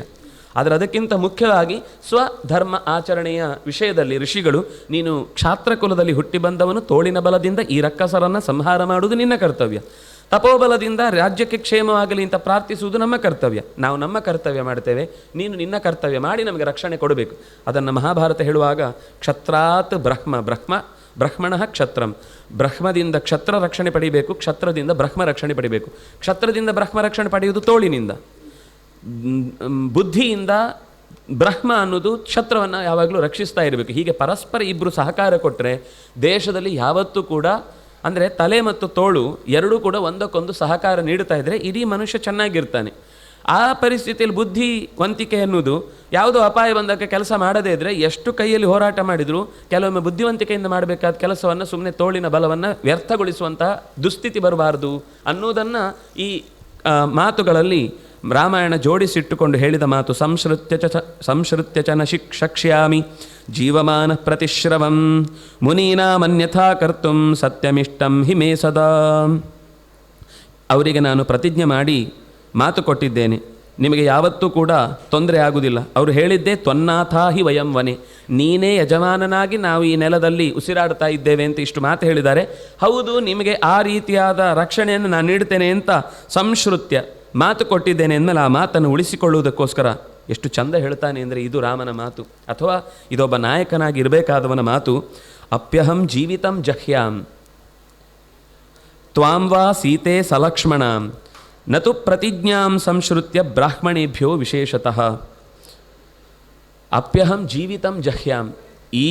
ಆದರೆ ಅದಕ್ಕಿಂತ ಮುಖ್ಯವಾಗಿ ಸ್ವಧರ್ಮ ಆಚರಣೆಯ ವಿಷಯದಲ್ಲಿ ಋಷಿಗಳು, ನೀನು ಕ್ಷಾತ್ರ ಕುಲದಲ್ಲಿ ಹುಟ್ಟಿ ಬಂದವನು, ತೋಳಿನ ಬಲದಿಂದ ಈ ರಕ್ಕಸರನ್ನು ಸಂಹಾರ ಮಾಡುವುದು ನಿನ್ನ ಕರ್ತವ್ಯ, ತಪೋಬಲದಿಂದ ರಾಜ್ಯಕ್ಕೆ ಕ್ಷೇಮವಾಗಲಿ ಅಂತ ಪ್ರಾರ್ಥಿಸುವುದು ನಮ್ಮ ಕರ್ತವ್ಯ. ನಾವು ನಮ್ಮ ಕರ್ತವ್ಯ ಮಾಡ್ತೇವೆ, ನೀನು ನಿನ್ನ ಕರ್ತವ್ಯ ಮಾಡಿ ನಮಗೆ ರಕ್ಷಣೆ ಕೊಡಬೇಕು. ಅದನ್ನು ಮಹಾಭಾರತ ಹೇಳುವಾಗ ಕ್ಷತ್ರಾತ್ ಬ್ರಹ್ಮಣಃ ಕ್ಷತ್ರಂ, ಬ್ರಹ್ಮದಿಂದ ಕ್ಷತ್ರ ರಕ್ಷಣೆ ಪಡಿಬೇಕು, ಕ್ಷತ್ರದಿಂದ ಬ್ರಹ್ಮ ರಕ್ಷಣೆ ಪಡಿಬೇಕು. ಕ್ಷತ್ರದಿಂದ ಬ್ರಹ್ಮ ರಕ್ಷಣೆ ಪಡೆಯುವುದು ತೋಳಿನಿಂದ, ಬುದ್ಧಿಯಿಂದ ಬ್ರಹ್ಮ ಅನ್ನೋದು ಕ್ಷತ್ರವನ್ನು ಯಾವಾಗಲೂ ರಕ್ಷಿಸ್ತಾ ಇರಬೇಕು. ಹೀಗೆ ಪರಸ್ಪರ ಇಬ್ಬರು ಸಹಕಾರ ಕೊಟ್ಟರೆ ದೇಶದಲ್ಲಿ ಯಾವತ್ತೂ ಕೂಡ, ಅಂದರೆ ತಲೆ ಮತ್ತು ತೋಳು ಎರಡೂ ಕೂಡ ಒಂದಕ್ಕೊಂದು ಸಹಕಾರ ನೀಡುತ್ತಾ ಇದ್ದರೆ ಇಡೀ ಮನುಷ್ಯ ಚೆನ್ನಾಗಿರ್ತಾನೆ. ಆ ಪರಿಸ್ಥಿತಿಯಲ್ಲಿ ಬುದ್ಧಿವಂತಿಕೆ ಎನ್ನುವುದು ಯಾವುದೋ ಅಪಾಯ ಬಂದಾಗ ಕೆಲಸ ಮಾಡದೇ ಇದ್ದರೆ ಎಷ್ಟು ಕೈಯಲ್ಲಿ ಹೋರಾಟ ಮಾಡಿದರೂ ಕೆಲವೊಮ್ಮೆ ಬುದ್ಧಿವಂತಿಕೆಯಿಂದ ಮಾಡಬೇಕಾದ ಕೆಲಸವನ್ನು ಸುಮ್ಮನೆ ತೋಳಿನ ಬಲವನ್ನು ವ್ಯರ್ಥಗೊಳಿಸುವಂತಹ ದುಸ್ಥಿತಿ ಬರಬಾರ್ದು ಅನ್ನೋದನ್ನು ಈ ಮಾತುಗಳಲ್ಲಿ ರಾಮಾಯಣ ಜೋಡಿಸಿಟ್ಟುಕೊಂಡು ಹೇಳಿದ ಮಾತು. ಸಂಶ್ರುತ್ಯ ಚ ನ ಶಿಕ್ಷಕ್ಷ್ಯಾಮಿ ಜೀವಮಾನ ಪ್ರತಿಶ್ರವಂ ಮುನೀನಾಮನ್ಯಥಾ ಕರ್ತುಂ ಸತ್ಯಮಿಷ್ಟಂ ಹಿ ಮೇ ಸದಾ. ಅವರಿಗೆ ನಾನು ಪ್ರತಿಜ್ಞೆ ಮಾಡಿ ಮಾತು ಕೊಟ್ಟಿದ್ದೇನೆ, ನಿಮಗೆ ಯಾವತ್ತೂ ಕೂಡ ತೊಂದರೆ ಆಗುವುದಿಲ್ಲ. ಅವರು ಹೇಳಿದ್ದೇ ತ್ವನ್ನಾಥಾ ಹಿ ವಯಂ ವನೆ, ನೀನೇ ಯಜಮಾನನಾಗಿ ನಾವು ಈ ನೆಲದಲ್ಲಿ ಉಸಿರಾಡ್ತಾ ಇದ್ದೇವೆ ಅಂತ ಇಷ್ಟು ಮಾತು ಹೇಳಿದ್ದಾರೆ. ಹೌದು, ನಿಮಗೆ ಆ ರೀತಿಯಾದ ರಕ್ಷಣೆಯನ್ನು ನಾನು ನೀಡ್ತೇನೆ ಅಂತ ಸಂಶ್ರುತ್ಯ ಮಾತು ಕೊಟ್ಟಿದ್ದೇನೆ ಅಂದಮೇಲೆ ಆ ಮಾತನ್ನು ಉಳಿಸಿಕೊಳ್ಳುವುದಕ್ಕೋಸ್ಕರ ಎಷ್ಟು ಚಂದ ಹೇಳ್ತಾನೆ ಅಂದರೆ, ಇದು ರಾಮನ ಮಾತು ಅಥವಾ ಇದೊಬ್ಬ ನಾಯಕನಾಗಿ ಇರಬೇಕಾದವನ ಮಾತು. ಅಪ್ಯಹಂ ಜೀವಿತಂ ಜಹ್ಯಾಂ ತ್ವಾಂ ವಾ ಸೀತೆ ಸಲಕ್ಷ್ಮಣಾಂ ನತು ಪ್ರತಿಜ್ಞಾಂ ಸಂಶ್ರುತ್ಯ ಬ್ರಾಹ್ಮಣೇಭ್ಯೋ ವಿಶೇಷತಃ. ಅಪ್ಯಹಂ ಜೀವಿತಂ ಜಹ್ಯಾಂ, ಈ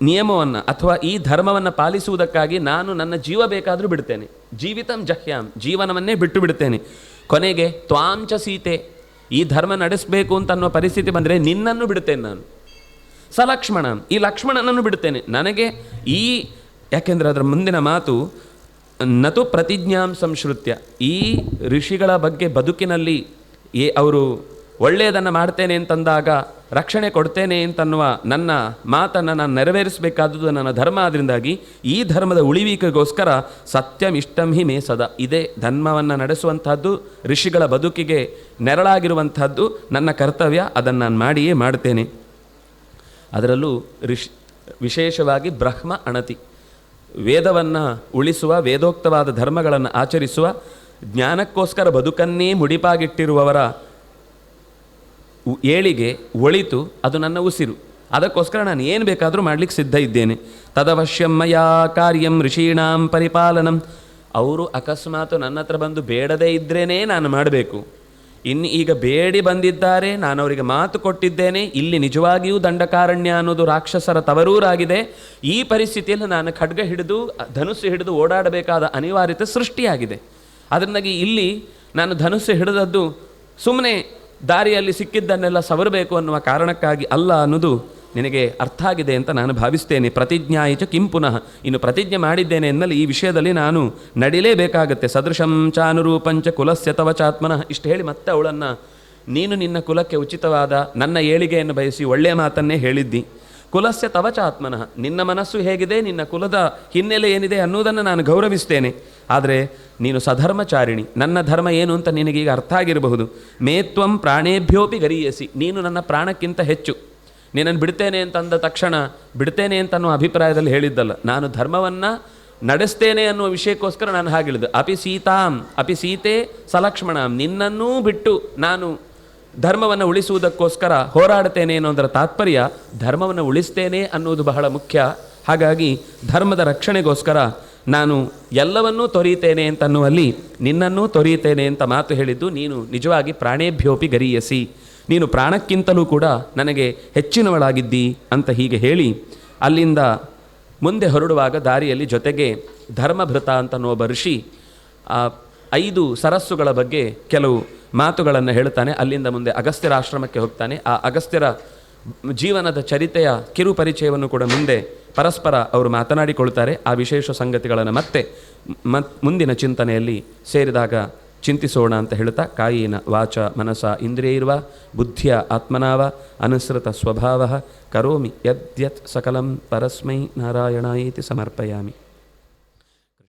ನಿಯಮವನ್ನು ಅಥವಾ ಈ ಧರ್ಮವನ್ನು ಪಾಲಿಸುವುದಕ್ಕಾಗಿ ನಾನು ನನ್ನ ಜೀವ ಬೇಕಾದರೂ ಬಿಡ್ತೇನೆ. ಜೀವಿತಂ ಜಹ್ಯಾಂ, ಜೀವನವನ್ನೇ ಬಿಟ್ಟು ಬಿಡ್ತೇನೆ. ಕೊನೆಗೆ ತ್ವಾಂಚ ಸೀತೆ, ಈ ಧರ್ಮ ನಡೆಸಬೇಕು ಅಂತ ಅನ್ನೋ ಪರಿಸ್ಥಿತಿ ಬಂದರೆ ನಿನ್ನನ್ನು ಬಿಡ್ತೇನೆ ನಾನು. ಸಲಕ್ಷ್ಮಣ, ಈ ಲಕ್ಷ್ಮಣನನ್ನು ಬಿಡ್ತೇನೆ. ನನಗೆ ಯಾಕೆಂದರೆ ಅದರ ಮುಂದಿನ ಮಾತು ನತು ಪ್ರತಿಜ್ಞಾಂ ಸಂಶ್ರುತ್ಯ, ಈ ಋಷಿಗಳ ಬಗ್ಗೆ ಬದುಕಿನಲ್ಲಿ ಅವರು ಒಳ್ಳೆಯದನ್ನು ಮಾಡ್ತೇನೆ ಅಂತಂದಾಗ ರಕ್ಷಣೆ ಕೊಡ್ತೇನೆ ಅಂತನ್ನುವ ನನ್ನ ಮಾತನ್ನು ನಾನು ನೆರವೇರಿಸಬೇಕಾದುದು ನನ್ನ ಧರ್ಮ. ಅದರಿಂದಾಗಿ ಈ ಧರ್ಮದ ಉಳಿವಿಕೆಗೋಸ್ಕರ ಸತ್ಯಂ ಇಷ್ಟಂ ಹಿ ಮೇ ಸದಾ, ಇದೇ ಧರ್ಮವನ್ನು ನಡೆಸುವಂತಹದ್ದು, ಋಷಿಗಳ ಬದುಕಿಗೆ ನೆರಳಾಗಿರುವಂತಹದ್ದು ನನ್ನ ಕರ್ತವ್ಯ, ಅದನ್ನು ನಾನು ಮಾಡಿಯೇ ಮಾಡ್ತೇನೆ. ಅದರಲ್ಲೂ ವಿಶೇಷವಾಗಿ ಬ್ರಹ್ಮ ಅಣತಿ, ವೇದವನ್ನು ಉಳಿಸುವ, ವೇದೋಕ್ತವಾದ ಧರ್ಮಗಳನ್ನು ಆಚರಿಸುವ, ಜ್ಞಾನಕ್ಕೋಸ್ಕರ ಬದುಕನ್ನೇ ಮುಡಿಪಾಗಿಟ್ಟಿರುವವರ ಏಳಿಗೆ, ಒಳಿತು ಅದು ನನ್ನ ಉಸಿರು. ಅದಕ್ಕೋಸ್ಕರ ನಾನು ಏನು ಬೇಕಾದರೂ ಮಾಡಲಿಕ್ಕೆ ಸಿದ್ಧ ಇದ್ದೇನೆ. ತದವಶ್ಯಂ ಮಯಾ ಕಾರ್ಯಂ ಋಷೀಣಾಂ ಪರಿಪಾಲನಂ, ಅವರು ಅಕಸ್ಮಾತ್ ನನ್ನ ಹತ್ರ ಬಂದು ಬೇಡದೇ ಇದ್ರೇ ನಾನು ಮಾಡಬೇಕು. ಈಗ ಬೇಡಿ ಬಂದಿದ್ದಾರೆ, ನಾನು ಅವರಿಗೆ ಮಾತು ಕೊಟ್ಟಿದ್ದೇನೆ. ಇಲ್ಲಿ ನಿಜವಾಗಿಯೂ ದಂಡಕಾರಣ್ಯ ಅನ್ನೋದು ರಾಕ್ಷಸರ ತವರೂರಾಗಿದೆ. ಈ ಪರಿಸ್ಥಿತಿಯಲ್ಲಿ ನಾನು ಖಡ್ಗ ಹಿಡಿದು ಧನುಸ್ಸು ಹಿಡಿದು ಓಡಾಡಬೇಕಾದ ಅನಿವಾರ್ಯತೆ ಸೃಷ್ಟಿಯಾಗಿದೆ. ಅದರಿಂದಾಗಿ ಇಲ್ಲಿ ನಾನು ಧನುಸ್ಸು ಹಿಡಿದದ್ದು ಸುಮ್ಮನೆ ದಾರಿಯಲ್ಲಿ ಸಿಕ್ಕಿದ್ದನ್ನೆಲ್ಲ ಸವರಬೇಕು ಅನ್ನುವ ಕಾರಣಕ್ಕಾಗಿ ಅಲ್ಲ ಅನ್ನೋದು ನಿನಗೆ ಅರ್ಥ ಆಗಿದೆ ಅಂತ ನಾನು ಭಾವಿಸ್ತೇನೆ. ಪ್ರತಿಜ್ಞಾಯಿಚ ಕಿಂ ಪುನಃ, ಇನ್ನು ಪ್ರತಿಜ್ಞೆ ಮಾಡಿದ್ದೇನೆ ಎಂದಲ್ಲಿ ಈ ವಿಷಯದಲ್ಲಿ ನಾನು ನಡಿಲೇಬೇಕಾಗತ್ತೆ. ಸದೃಶಂ ಚಾನುರೂಪಂಚ ಕುಲಸ್ಯ ತವ ಚಾತ್ಮನಃ, ಇಷ್ಟು ಹೇಳಿ ಮತ್ತೆ ಅವಳನ್ನು ನೀನು ನಿನ್ನ ಕುಲಕ್ಕೆ ಉಚಿತವಾದ ನನ್ನ ಏಳಿಗೆಯನ್ನು ಬಯಸಿ ಒಳ್ಳೆಯ ಮಾತನ್ನೇ ಹೇಳಿದ್ದಿ. ಕುಲಸ್ಯ ತವ ಚ ಆತ್ಮನಃ, ನಿನ್ನ ಮನಸ್ಸು ಹೇಗಿದೆ, ನಿನ್ನ ಕುಲದ ಹಿನ್ನೆಲೆ ಏನಿದೆ ಅನ್ನೋದನ್ನು ನಾನು ಗೌರವಿಸ್ತೇನೆ. ಆದರೆ ನೀನು ಸಧರ್ಮಚಾರಿಣಿ, ನನ್ನ ಧರ್ಮ ಏನು ಅಂತ ನಿನಗೀಗ ಅರ್ಥ ಆಗಿರಬಹುದು. ಮೇತ್ವಂ ಪ್ರಾಣೇಭ್ಯೋಪಿ ಗರೀಯಸಿ, ನೀನು ನನ್ನ ಪ್ರಾಣಕ್ಕಿಂತ ಹೆಚ್ಚು. ನೀನನ್ನು ಬಿಡ್ತೇನೆ ಅಂತಂದ ತಕ್ಷಣ ಬಿಡ್ತೇನೆ ಅಂತ ಅನ್ನೋ ಅಭಿಪ್ರಾಯದಲ್ಲಿ ಹೇಳಿದ್ದಲ್ಲ, ನಾನು ಧರ್ಮವನ್ನು ನಡೆಸ್ತೇನೆ ಅನ್ನುವ ವಿಷಯಕ್ಕೋಸ್ಕರ ನಾನು ಹಾಗಿಳಿದು. ಅಪಿ ಸೀತೆ ಸಲಕ್ಷ್ಮಣಾಂ, ನಿನ್ನನ್ನೂ ಬಿಟ್ಟು ನಾನು ಧರ್ಮವನ್ನು ಉಳಿಸುವುದಕ್ಕೋಸ್ಕರ ಹೋರಾಡ್ತೇನೆ ಅನ್ನೋದರ ತಾತ್ಪರ್ಯ ಧರ್ಮವನ್ನು ಉಳಿಸ್ತೇನೆ ಅನ್ನೋದು ಬಹಳ ಮುಖ್ಯ. ಹಾಗಾಗಿ ಧರ್ಮದ ರಕ್ಷಣೆಗೋಸ್ಕರ ನಾನು ಎಲ್ಲವನ್ನೂ ತೊರೀತೇನೆ ಅಂತನ್ನುವಲ್ಲಿ ನಿನ್ನನ್ನೂ ತೊರೀತೇನೆ ಅಂತ ಮಾತು ಹೇಳಿದ್ದು. ನೀನು ನಿಜವಾಗಿ ಪ್ರಾಣೇಭ್ಯೋಪಿ ಗರೀಯಸಿ, ನೀನು ಪ್ರಾಣಕ್ಕಿಂತಲೂ ಕೂಡ ನನಗೆ ಹೆಚ್ಚಿನವಳಾಗಿದ್ದಿ ಅಂತ ಹೀಗೆ ಹೇಳಿ ಅಲ್ಲಿಂದ ಮುಂದೆ ಹೊರಡುವಾಗ ದಾರಿಯಲ್ಲಿ ಜೊತೆಗೆ ಧರ್ಮಭೃತ ಅಂತನ್ನುವ ಋಷಿ 5 ಸರಸ್ಸುಗಳ ಬಗ್ಗೆ ಕೆಲವು ಮಾತುಗಳನ್ನು ಹೇಳ್ತಾನೆ. ಅಲ್ಲಿಂದ ಮುಂದೆ ಅಗಸ್ತ್ಯರ ಆಶ್ರಮಕ್ಕೆ ಹೋಗ್ತಾನೆ. ಆ ಅಗಸ್ತ್ಯರ ಜೀವನದ ಚರಿತೆಯ ಕಿರು ಪರಿಚಯವನ್ನು ಕೂಡ ಮುಂದೆ ಪರಸ್ಪರ ಅವರು ಮಾತನಾಡಿಕೊಳ್ತಾರೆ. ಆ ವಿಶೇಷ ಸಂಗತಿಗಳನ್ನು ಮತ್ತೆ ಮುಂದಿನ ಚಿಂತನೆಯಲ್ಲಿ ಸೇರಿದಾಗ ಚಿಂತಿಸೋಣ ಅಂತ ಹೇಳ್ತಾ, ಕಾಯಿನ ವಾಚ ಮನಸ ಇಂದ್ರಿಯೈರ್ವ ಬುದ್ಧಿಯ ಆತ್ಮನಾವ ಅನುಸೃತ ಸ್ವಭಾವ ಕರೋಮಿ ಯದ್ಯತ್ ಸಕಲಂ ಪರಸ್ಮೈ ನಾರಾಯಣಾಯೇತಿ ಸಮರ್ಪಯಾಮಿ.